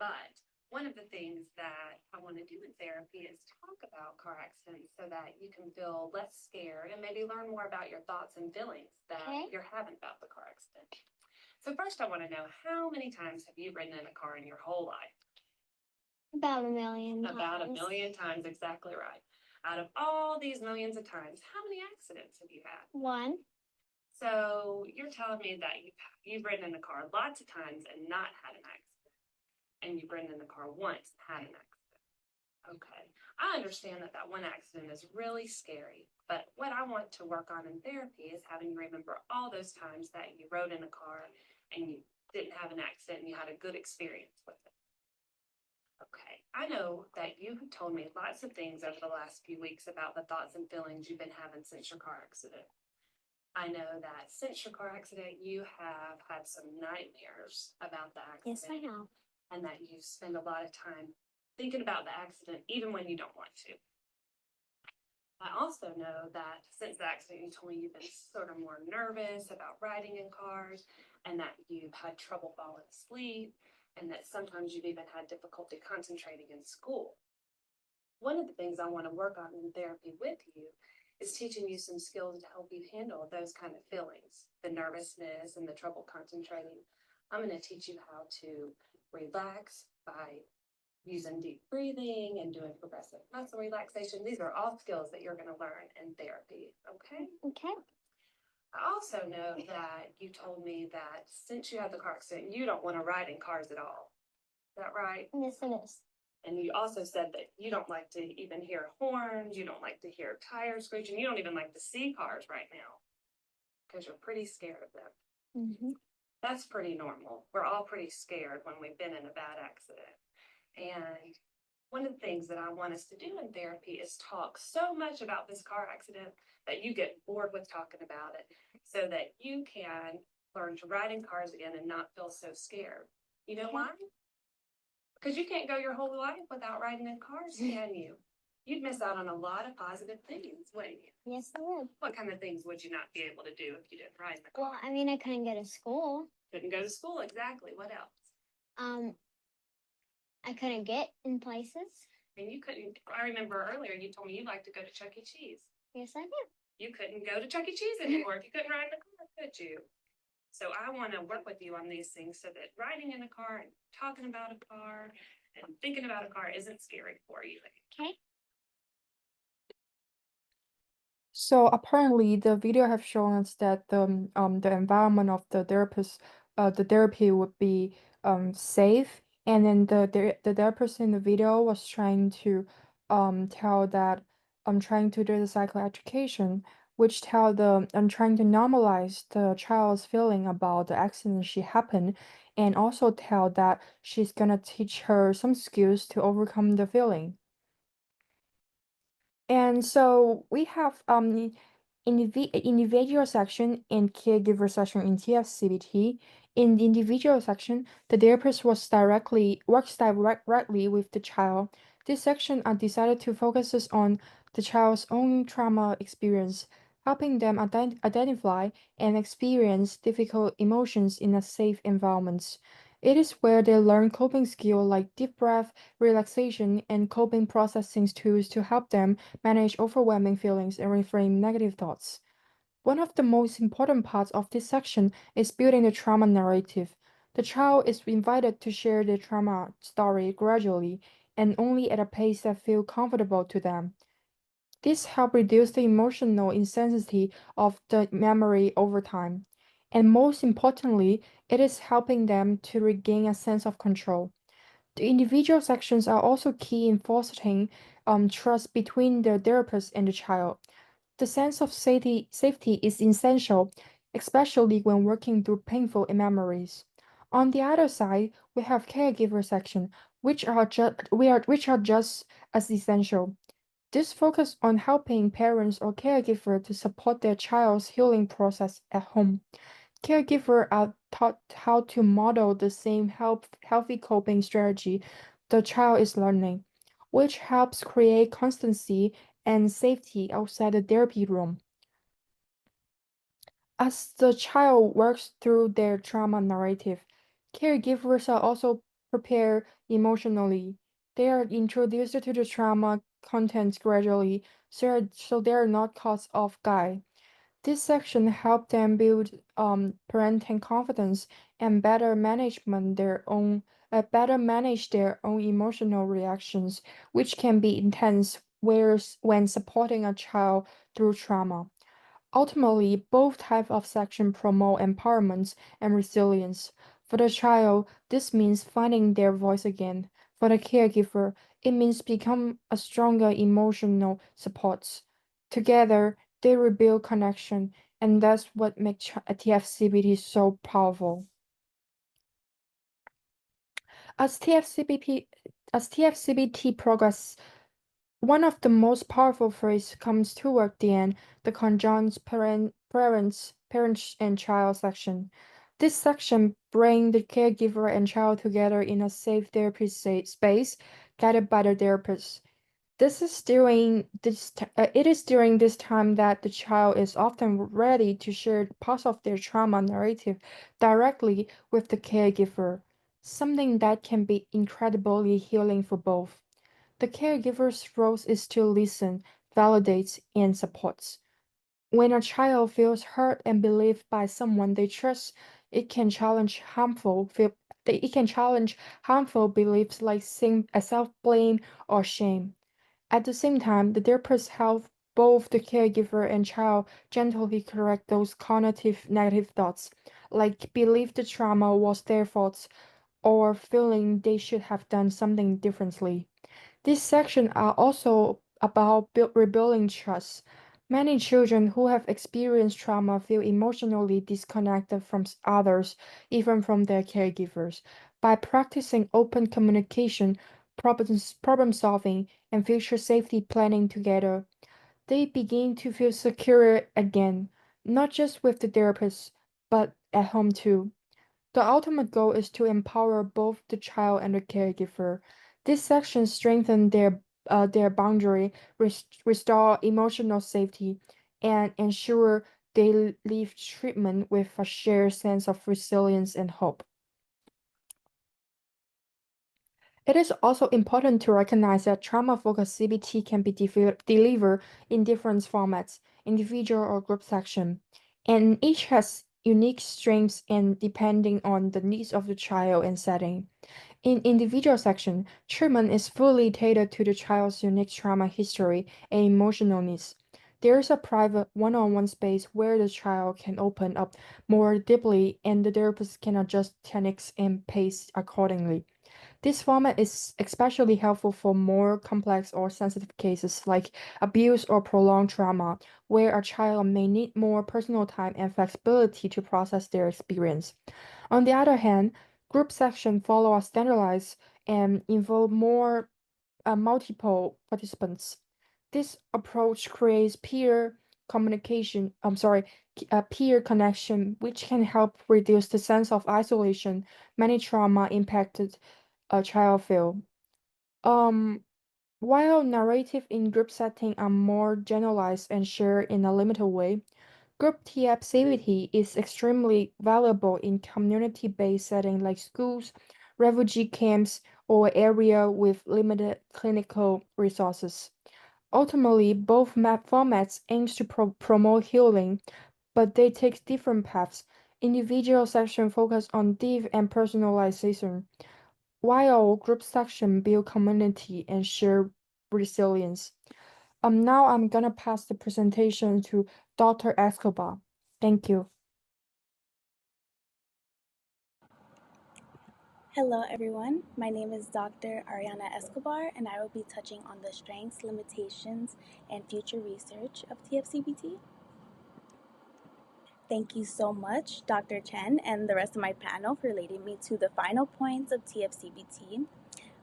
E: But one of the things that I want to do in therapy is talk about car accidents so that you can feel less scared and maybe learn more about your thoughts and feelings that you're having about the car accident. So first I want to know, how many times have you ridden in a car in your whole life?
F: About a million
E: About a
F: times.
E: million times, exactly right. Out of all these millions of times, how many accidents have you had?
F: One.
E: So you're telling me that you've ridden in the car lots of times and not had an accident, and you've ridden in the car once and had an accident. Okay. I understand that that one accident is really scary, but what I want to work on in therapy is having you remember all those times that you rode in a car and you didn't have an accident and you had a good experience with it. Okay. I know that you have told me lots of things over the last few weeks about the thoughts and feelings you've been having since your car accident. I know that since your car accident, you have had some nightmares about the
F: Yes, I
E: accident
F: know.
E: and that you spend a lot of time thinking about the accident, even when you don't want to. I also know that since the accident, you told me you've been sort of more nervous about riding in cars and that you've had trouble falling asleep and that sometimes you've even had difficulty concentrating in school. One of the things I want to work on in therapy with you is teaching you some skills to help you handle those kind of feelings, the nervousness and the trouble concentrating. I'm going to teach you how to relax by using deep breathing and doing progressive muscle relaxation. These are all skills that you're going to learn in therapy. Okay.
F: Okay.
E: I also know that you told me that since you had the car accident, you don't want to ride in cars at all. Is that right?
F: Yes, it is.
E: And you also said that you don't like to even hear horns, you don't like to hear tires screeching, you don't even like to see cars right now because you're pretty scared of them.
F: Mm-hmm.
E: That's pretty normal. We're all pretty scared when we've been in a bad accident. And one of the things that I want us to do in therapy is talk so much about this car accident that you get bored with talking about it so that you can learn to ride in cars again and not feel so scared. You know why? Because you can't go your whole life without riding in cars, can you? You'd miss out on a lot of positive things, wouldn't you?
F: Yes, I would.
E: What kind of things would you not be able to do if you didn't ride in the car?
F: Well, I mean, I couldn't go to school.
E: Couldn't go to school, exactly. What else?
F: Um, I couldn't get in places.
E: And you couldn't, I remember earlier you told me you like to go to Chuck E. Cheese.
F: Yes, I do.
E: You couldn't go to Chuck E. Cheese anymore if you couldn't ride in the car, could you? So I want to work with you on these things so that riding in a car and talking about a car and thinking about a car isn't scary for you.
F: Okay.
B: So apparently, the video have shown us that the environment of the therapy would be safe, and then the therapist in the video was trying to tell that trying to do the psychoeducation, which tell the trying to normalize the child's feeling about the accident she happened, and also tell that she's gonna teach her some skills to overcome the feeling. And so we have individual section and caregiver section in TF-CBT. In the individual section, the therapist works directly with the child. This section are decided to focuses on the child's own trauma experience, helping them identify and experience difficult emotions in a safe environment. It is where they learn coping skills like deep breath, relaxation, and coping processing tools to help them manage overwhelming feelings and reframe negative thoughts. One of the most important parts of this section is building the trauma narrative. The child is invited to share their trauma story gradually and only at a pace that feels comfortable to them. This helps reduce the emotional intensity of the memory over time. And most importantly, it is helping them to regain a sense of control. The individual sections are also key in fostering trust between the therapist and the child. The sense of safety is essential, especially when working through painful memories. On the other side, we have caregiver section, which are just as essential. This focus on helping parents or caregiver to support their child's healing process at home. Caregivers are taught how to model the same healthy coping strategy the child is learning, which helps create constancy and safety outside the therapy room. As the child works through their trauma narrative, caregivers are also prepared emotionally. They are introduced to the trauma content gradually, so they are not caught off guard. This section helped them build parenting confidence and better manage their own emotional reactions, which can be intense when supporting a child through trauma. Ultimately, both types of section promote empowerment and resilience. For the child, this means finding their voice again. For the caregiver, it means become a stronger emotional support. Together, they rebuild connection, and that's what makes TFCBT so powerful. As TFCBT, as TFCBT progresses, one of the most powerful phrases comes toward the end, the conjoined parents and child section. This section brings the caregiver and child together in a safe therapy space, guided by the therapist. It is during this time that the child is often ready to share parts of their trauma narrative directly with the caregiver, something that can be incredibly healing for both. The caregiver's role is to listen, validate, and support. When a child feels heard and believed by someone they trust, it can challenge harmful beliefs like self-blame or shame. At the same time, the therapist helps both the caregiver and child gently correct those cognitive negative thoughts, like believe the trauma was their fault or feeling they should have done something differently. These sections are also about rebuilding trust. Many children who have experienced trauma feel emotionally disconnected from others, even from their caregivers. By practicing open communication, problem solving, and future safety planning together, they begin to feel secure again, not just with the therapist, but at home too. The ultimate goal is to empower both the child and the caregiver. This section strengthens their boundary, restore emotional safety, and ensure they leave treatment with a shared sense of resilience and hope. It is also important to recognize that trauma-focused CBT can be delivered in different formats, individual or group section, and each has unique strengths and depending on the needs of the child and setting. In individual section, treatment is fully tailored to the child's unique trauma history and emotional needs. There is a private one-on-one space where the child can open up more deeply and the therapist can adjust techniques and pace accordingly. This format is especially helpful for more complex or sensitive cases like abuse or prolonged trauma, where a child may need more personal time and flexibility to process their experience. On the other hand, group sections follow a standardized and involve more multiple participants. This approach creates peer connection, which can help reduce the sense of isolation many trauma impacted a child feel. Um, while narrative in group setting are more generalized and shared in a limited way, group tea activity is extremely valuable in community-based settings like schools, refugee camps, or area with limited clinical resources. Ultimately, both map formats aims to promote healing, but they take different paths. Individual section focus on deep and personalization, while group section build community and share resilience. Now I'm gonna pass the presentation to Dr. Escobar. Thank you.
A: Hello, everyone. My name is Dr. Ariana Escobar, and I will be touching on the strengths, limitations, and future research of TF-CBT. Thank you so much, Dr. Chen, and the rest of my panel for leading me to the final points of TF-CBT.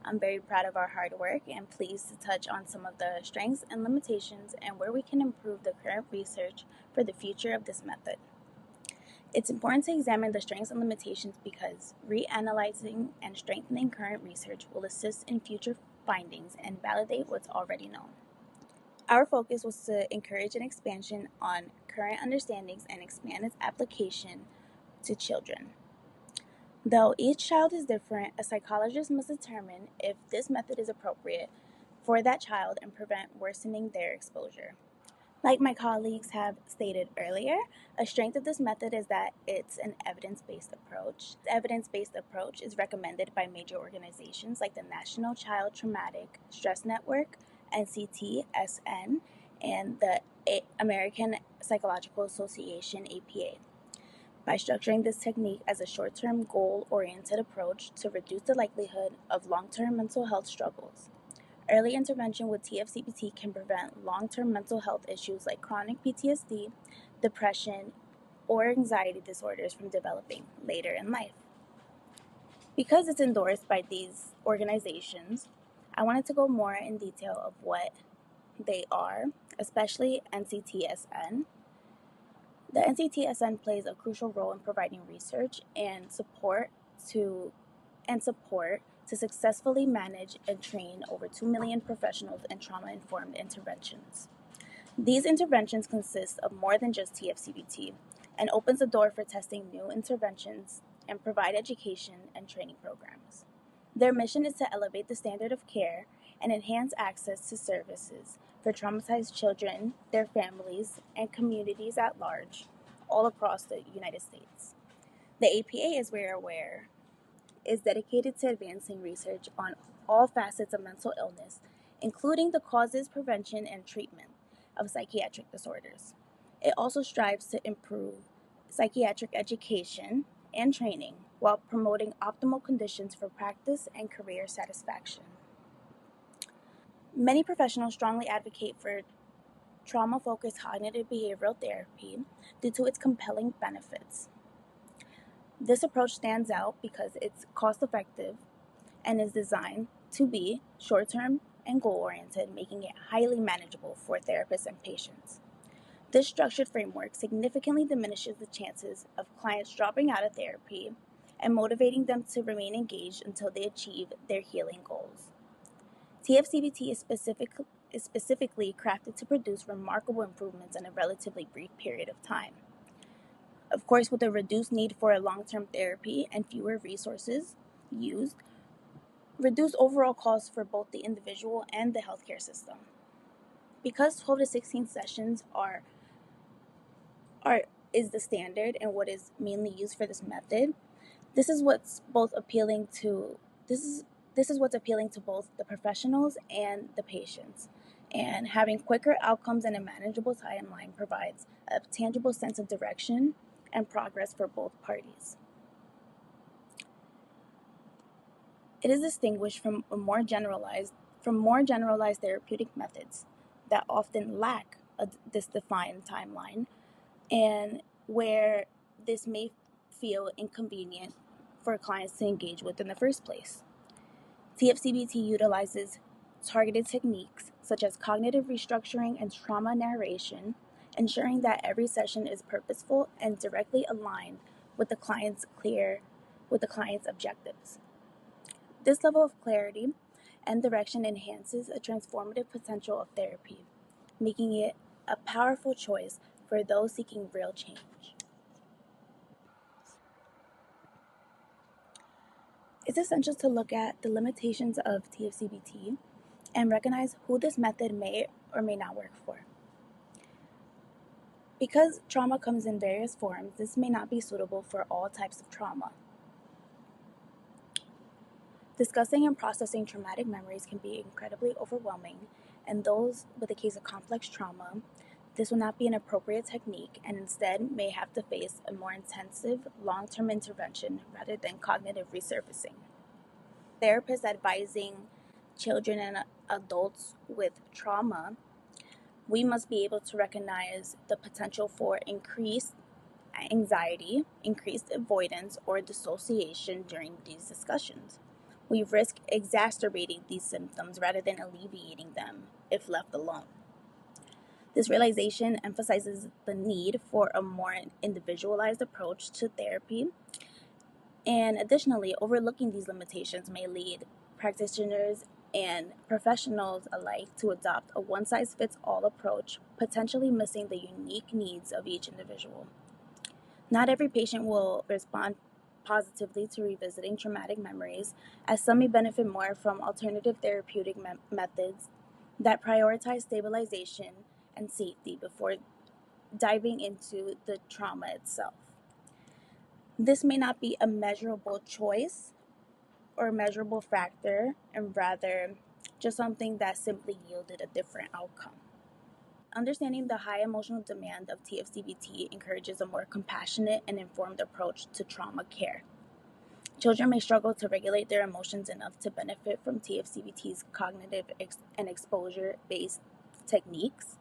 A: I'm very proud of our hard work and pleased to touch on some of the strengths and limitations and where we can improve the current research for the future of this method. It's important to examine the strengths and limitations because reanalyzing and strengthening current research will assist in future findings and validate what's already known. Our focus was to encourage an expansion on current understandings and expand its application to children. Though each child is different, a psychologist must determine if this method is appropriate for that child and prevent worsening their exposure. Like my colleagues have stated earlier, a strength of this method is that it's an evidence-based approach. The evidence-based approach is recommended by major organizations like the National Child Traumatic Stress Network, NCTSN, and the American Psychological Association, APA. by structuring this technique as a short-term goal-oriented approach to reduce the likelihood of long-term mental health struggles. Early intervention with TF-CBT can prevent long-term mental health issues like chronic PTSD, depression, or anxiety disorders from developing later in life. Because it's endorsed by these organizations, I wanted to go more in detail of what they are, especially NCTSN. The NCTSN plays a crucial role in providing research and support to successfully manage and train over 2 million professionals in trauma-informed interventions. These interventions consist of more than just TF-CBT and opens the door for testing new interventions and provide education and training programs. Their mission is to elevate the standard of care and enhance access to services for traumatized children, their families, and communities at large, all across the United States. The APA, as we're aware, is dedicated to advancing research on all facets of mental illness, including the causes, prevention, and treatment of psychiatric disorders. It also strives to improve psychiatric education and training while promoting optimal conditions for practice and career satisfaction. Many professionals strongly advocate for trauma-focused cognitive behavioral therapy due to its compelling benefits. This approach stands out because it's cost-effective and is designed to be short-term and goal-oriented, making it highly manageable for therapists and patients. This structured framework significantly diminishes the chances of clients dropping out of therapy and motivating them to remain engaged until they achieve their healing goals. TF-CBT is specifically crafted to produce remarkable improvements in a relatively brief period of time. Of course, with a reduced need for a long-term therapy and fewer resources used, reduce overall costs for both the individual and the healthcare system. Because 12 to 16 sessions is the standard and what is mainly used for this method, this is what's appealing to both the professionals and the patients. And having quicker outcomes and a manageable timeline provides a tangible sense of direction and progress for both parties. It is distinguished from more generalized therapeutic methods that often lack this defined timeline, and where this may feel inconvenient for clients to engage with in the first place. TF-CBT utilizes targeted techniques such as cognitive restructuring and trauma narration, ensuring that every session is purposeful and directly aligned with the client's objectives. This level of clarity and direction enhances a transformative potential of therapy, making it a powerful choice for those seeking real change. It's essential to look at the limitations of TF-CBT and recognize who this method may or may not work for. Because trauma comes in various forms, this may not be suitable for all types of trauma. Discussing and processing traumatic memories can be incredibly overwhelming, and those with a case of complex trauma, this will not be an appropriate technique and instead may have to face a more intensive long-term intervention rather than cognitive resurfacing. Therapists advising children and adults with trauma, we must be able to recognize the potential for increased anxiety, increased avoidance, or dissociation during these discussions. We risk exacerbating these symptoms rather than alleviating them if left alone. This realization emphasizes the need for a more individualized approach to therapy, and additionally, overlooking these limitations may lead practitioners and professionals alike to adopt a one-size-fits-all approach, potentially missing the unique needs of each individual. Not every patient will respond positively to revisiting traumatic memories, as some may benefit more from alternative therapeutic methods that prioritize stabilization and safety before diving into the trauma itself. This may not be a measurable choice or measurable factor, and rather just something that simply yielded a different outcome. Understanding the high emotional demand of TF-CBT encourages a more compassionate and informed approach to trauma care. Children may struggle to regulate their emotions enough to benefit from TF-CBT's cognitive and exposure-based techniques.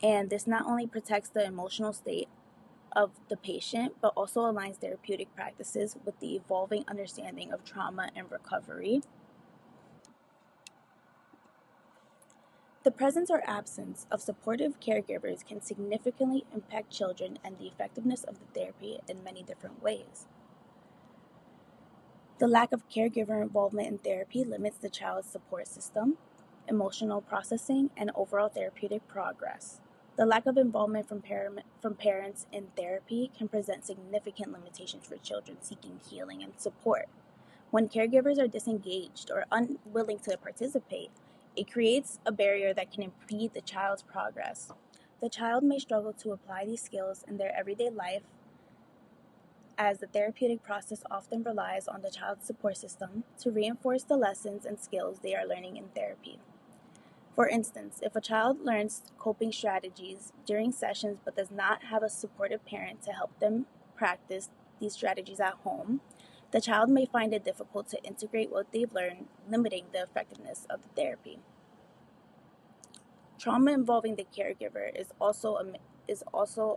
A: And this not only protects the emotional state of the patient, but also aligns therapeutic practices with the evolving understanding of trauma and recovery. The presence or absence of supportive caregivers can significantly impact children and the effectiveness of the therapy in many different ways. The lack of caregiver involvement in therapy limits the child's support system, emotional processing, and overall therapeutic progress. The lack of involvement from parents in therapy can present significant limitations for children seeking healing and support. When caregivers are disengaged or unwilling to participate, it creates a barrier that can impede the child's progress. The child may struggle to apply these skills in their everyday life, as the therapeutic process often relies on the child's support system to reinforce the lessons and skills they are learning in therapy. For instance, if a child learns coping strategies during sessions but does not have a supportive parent to help them practice these strategies at home, the child may find it difficult to integrate what they've learned, limiting the effectiveness of the therapy. Trauma involving the caregiver is also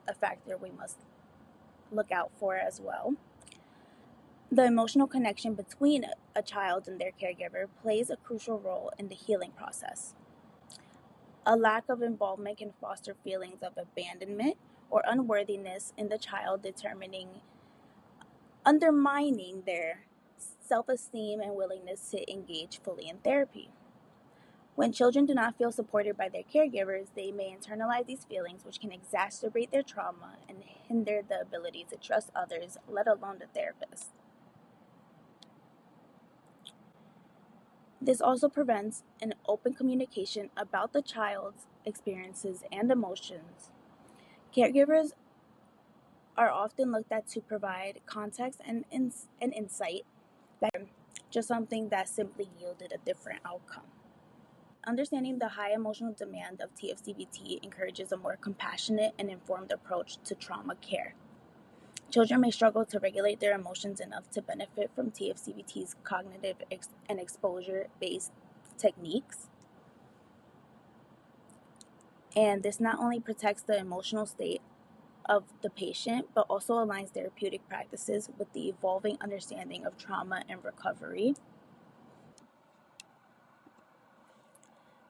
A: a factor we must look out for as well. The emotional connection between a child and their caregiver plays a crucial role in the healing process. A lack of involvement can foster feelings of abandonment or unworthiness in the child, undermining their self-esteem and willingness to engage fully in therapy. When children do not feel supported by their caregivers, they may internalize these feelings, which can exacerbate their trauma and hinder the ability to trust others, let alone the therapist. This also prevents an open communication about the child's experiences and emotions. Caregivers are often looked at to provide context and insight, just something that simply yielded a different outcome. Understanding the high emotional demand of TF-CBT encourages a more compassionate and informed approach to trauma care. Children may struggle to regulate their emotions enough to benefit from TF-CBT's cognitive and exposure-based techniques. And this not only protects the emotional state of the patient, but also aligns therapeutic practices with the evolving understanding of trauma and recovery.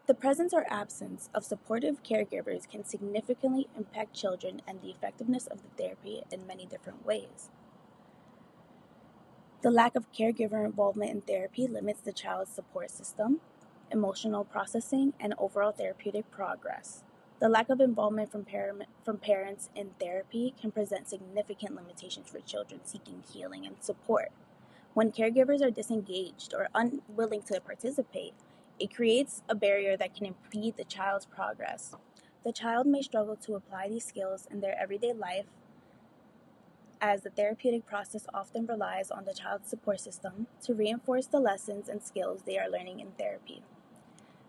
A: The presence or absence of supportive caregivers can significantly impact children and the effectiveness of the therapy in many different ways. The lack of caregiver involvement in therapy limits the child's support system, emotional processing, and overall therapeutic progress. The lack of involvement from parents in therapy can present significant limitations for children seeking healing and support. When caregivers are disengaged or unwilling to participate, it creates a barrier that can impede the child's progress. The child may struggle to apply these skills in their everyday life, as the therapeutic process often relies on the child's support system to reinforce the lessons and skills they are learning in therapy.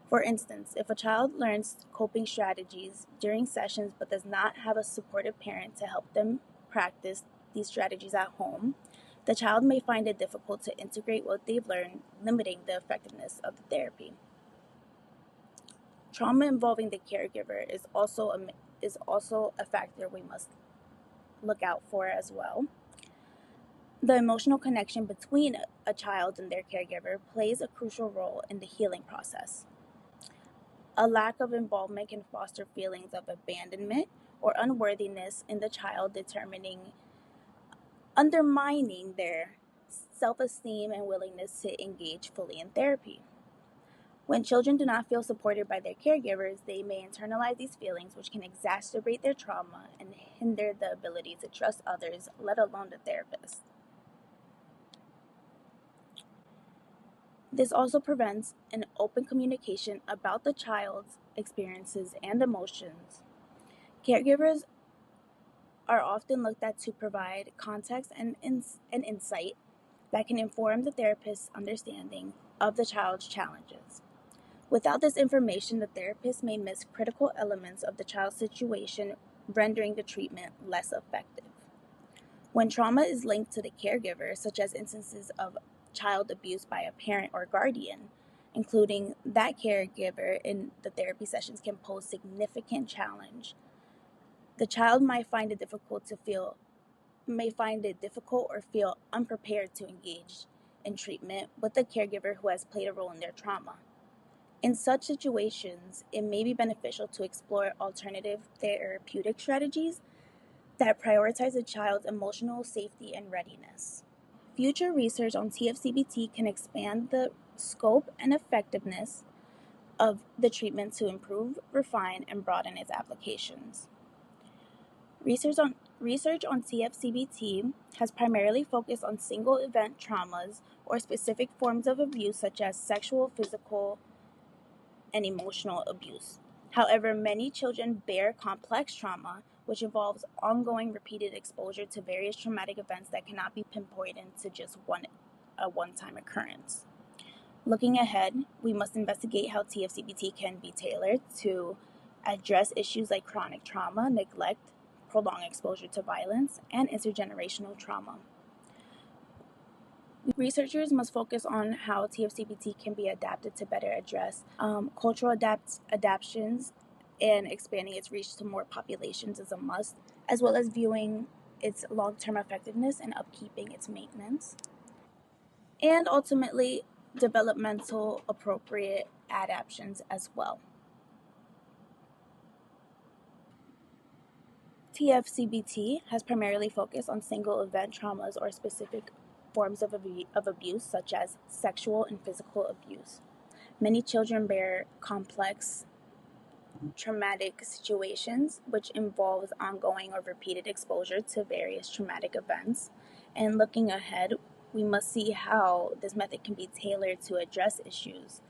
A: For instance, if a child learns coping strategies during sessions but does not have a supportive parent to help them practice these strategies at home, the child may find it difficult to integrate what they've learned, limiting the effectiveness of the therapy. Trauma involving the caregiver is also a factor we must look out for as well. The emotional connection between a child and their caregiver plays a crucial role in the healing process. A lack of involvement can foster feelings of abandonment or unworthiness in the child, undermining their self-esteem and willingness to engage fully in therapy. When children do not feel supported by their caregivers, they may internalize these feelings, which can exacerbate their trauma and hinder the ability to trust others, let alone the therapist. This also prevents an open communication about the child's experiences and emotions. Caregivers are often looked at to provide context and insight that can inform the therapist's understanding of the child's challenges.
G: Without this information, the therapist may miss critical elements of the child's situation, rendering the treatment less effective. When trauma is linked to the caregiver, such as instances of child abuse by a parent or guardian, including that caregiver in the therapy sessions can pose significant challenge. The child might find it difficult or feel unprepared to engage in treatment with the caregiver who has played a role in their trauma. In such situations, it may be beneficial to explore alternative therapeutic strategies that prioritize the child's emotional safety and readiness. Future research on TF-CBT can expand the scope and effectiveness of the treatment to improve, refine, and broaden its applications. Research on TF-CBT has primarily focused on single event traumas or specific forms of abuse such as sexual, physical, and emotional abuse. However, many children bear complex trauma, which involves ongoing repeated exposure to various traumatic events that cannot be pinpointed to just a one-time occurrence. Looking ahead, we must investigate how TF-CBT can be tailored to address issues like chronic trauma, neglect, prolonged exposure to violence, and intergenerational trauma. Researchers must focus on how TF-CBT can be adapted to better address cultural adaptations, and expanding its reach to more populations is a must, as well as viewing its long-term effectiveness and upkeeping its maintenance, and ultimately developmental appropriate adaptations as well. TF-CBT has primarily focused on single event traumas or specific forms of abuse, such as sexual and physical abuse. Many children bear complex traumatic situations, which involves ongoing or repeated exposure to various traumatic events. And looking ahead, we must see how this method can be tailored to address issues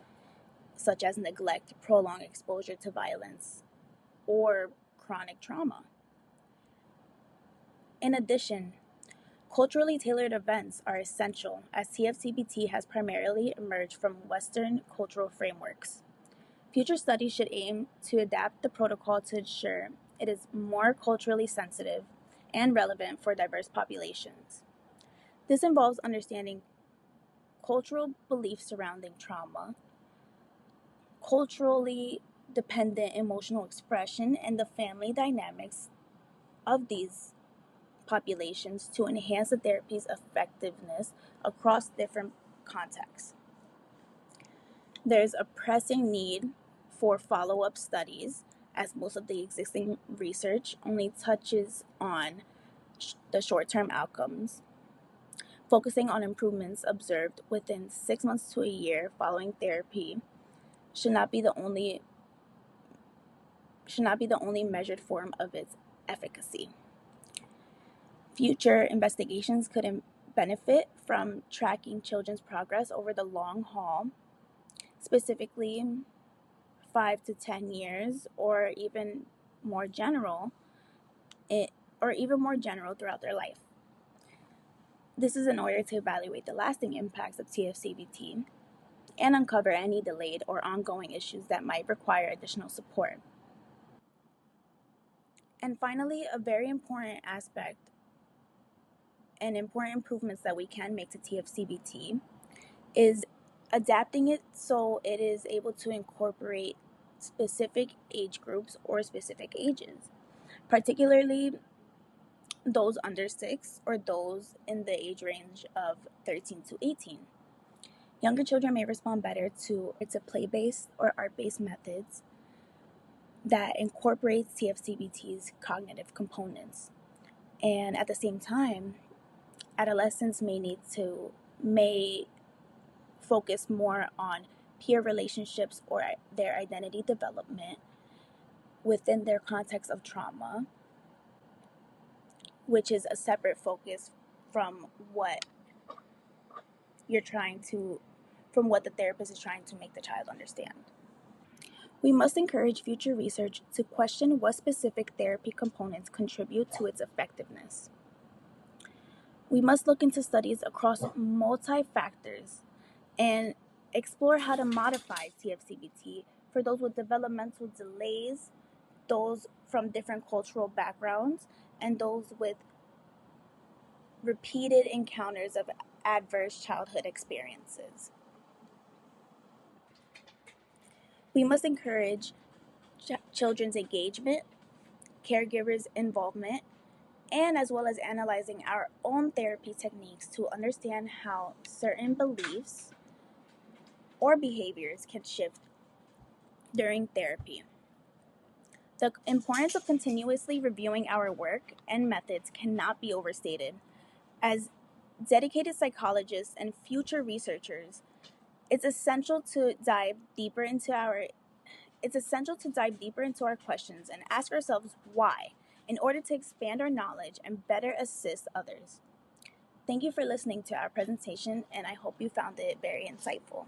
G: such as neglect, prolonged exposure to violence, or chronic trauma. In addition, culturally tailored events are essential, as TF-CBT has primarily emerged from Western cultural frameworks. Future studies should aim to adapt the protocol to ensure it is more culturally sensitive and relevant for diverse populations. This involves understanding cultural beliefs surrounding trauma, culturally dependent emotional expression, and the family dynamics of these populations to enhance the therapy's effectiveness across different contexts. There's a pressing need for follow-up studies, as most of the existing research only touches on the short-term outcomes, focusing on improvements observed within 6 months to a year following therapy should not be the only measured form of its efficacy. Future investigations could benefit from tracking children's progress over the long haul, specifically 5 to 10 years, or even more general throughout their life. This is in order to evaluate the lasting impacts of TF-CBT and uncover any delayed or ongoing issues that might require additional support. And finally, a very important aspect and important improvements that we can make to TF-CBT is adapting it so it is able to incorporate specific age groups or specific ages, particularly those under 6 or those in the age range of 13 to 18. Younger children may respond better to play-based or art-based methods that incorporates TF-CBT's cognitive components. And at the same time, adolescents may focus more on peer relationships or their identity development within their context of trauma, which is a separate focus from what the therapist is trying to make the child understand. We must encourage future research to question what specific therapy components contribute to its effectiveness. We must look into studies across multi-factors and explore how to modify TF-CBT for those with developmental delays, those from different cultural backgrounds, and those with repeated encounters of adverse childhood experiences. We must encourage children's engagement, caregivers' involvement, and as well as analyzing our own therapy techniques to understand how certain beliefs or behaviors can shift during therapy. The importance of continuously reviewing our work and methods cannot be overstated. As dedicated psychologists and future researchers, it's essential to dive deeper into our questions and ask ourselves why, in order to expand our knowledge and better assist others. Thank you for listening to our presentation, and I hope you found it very insightful.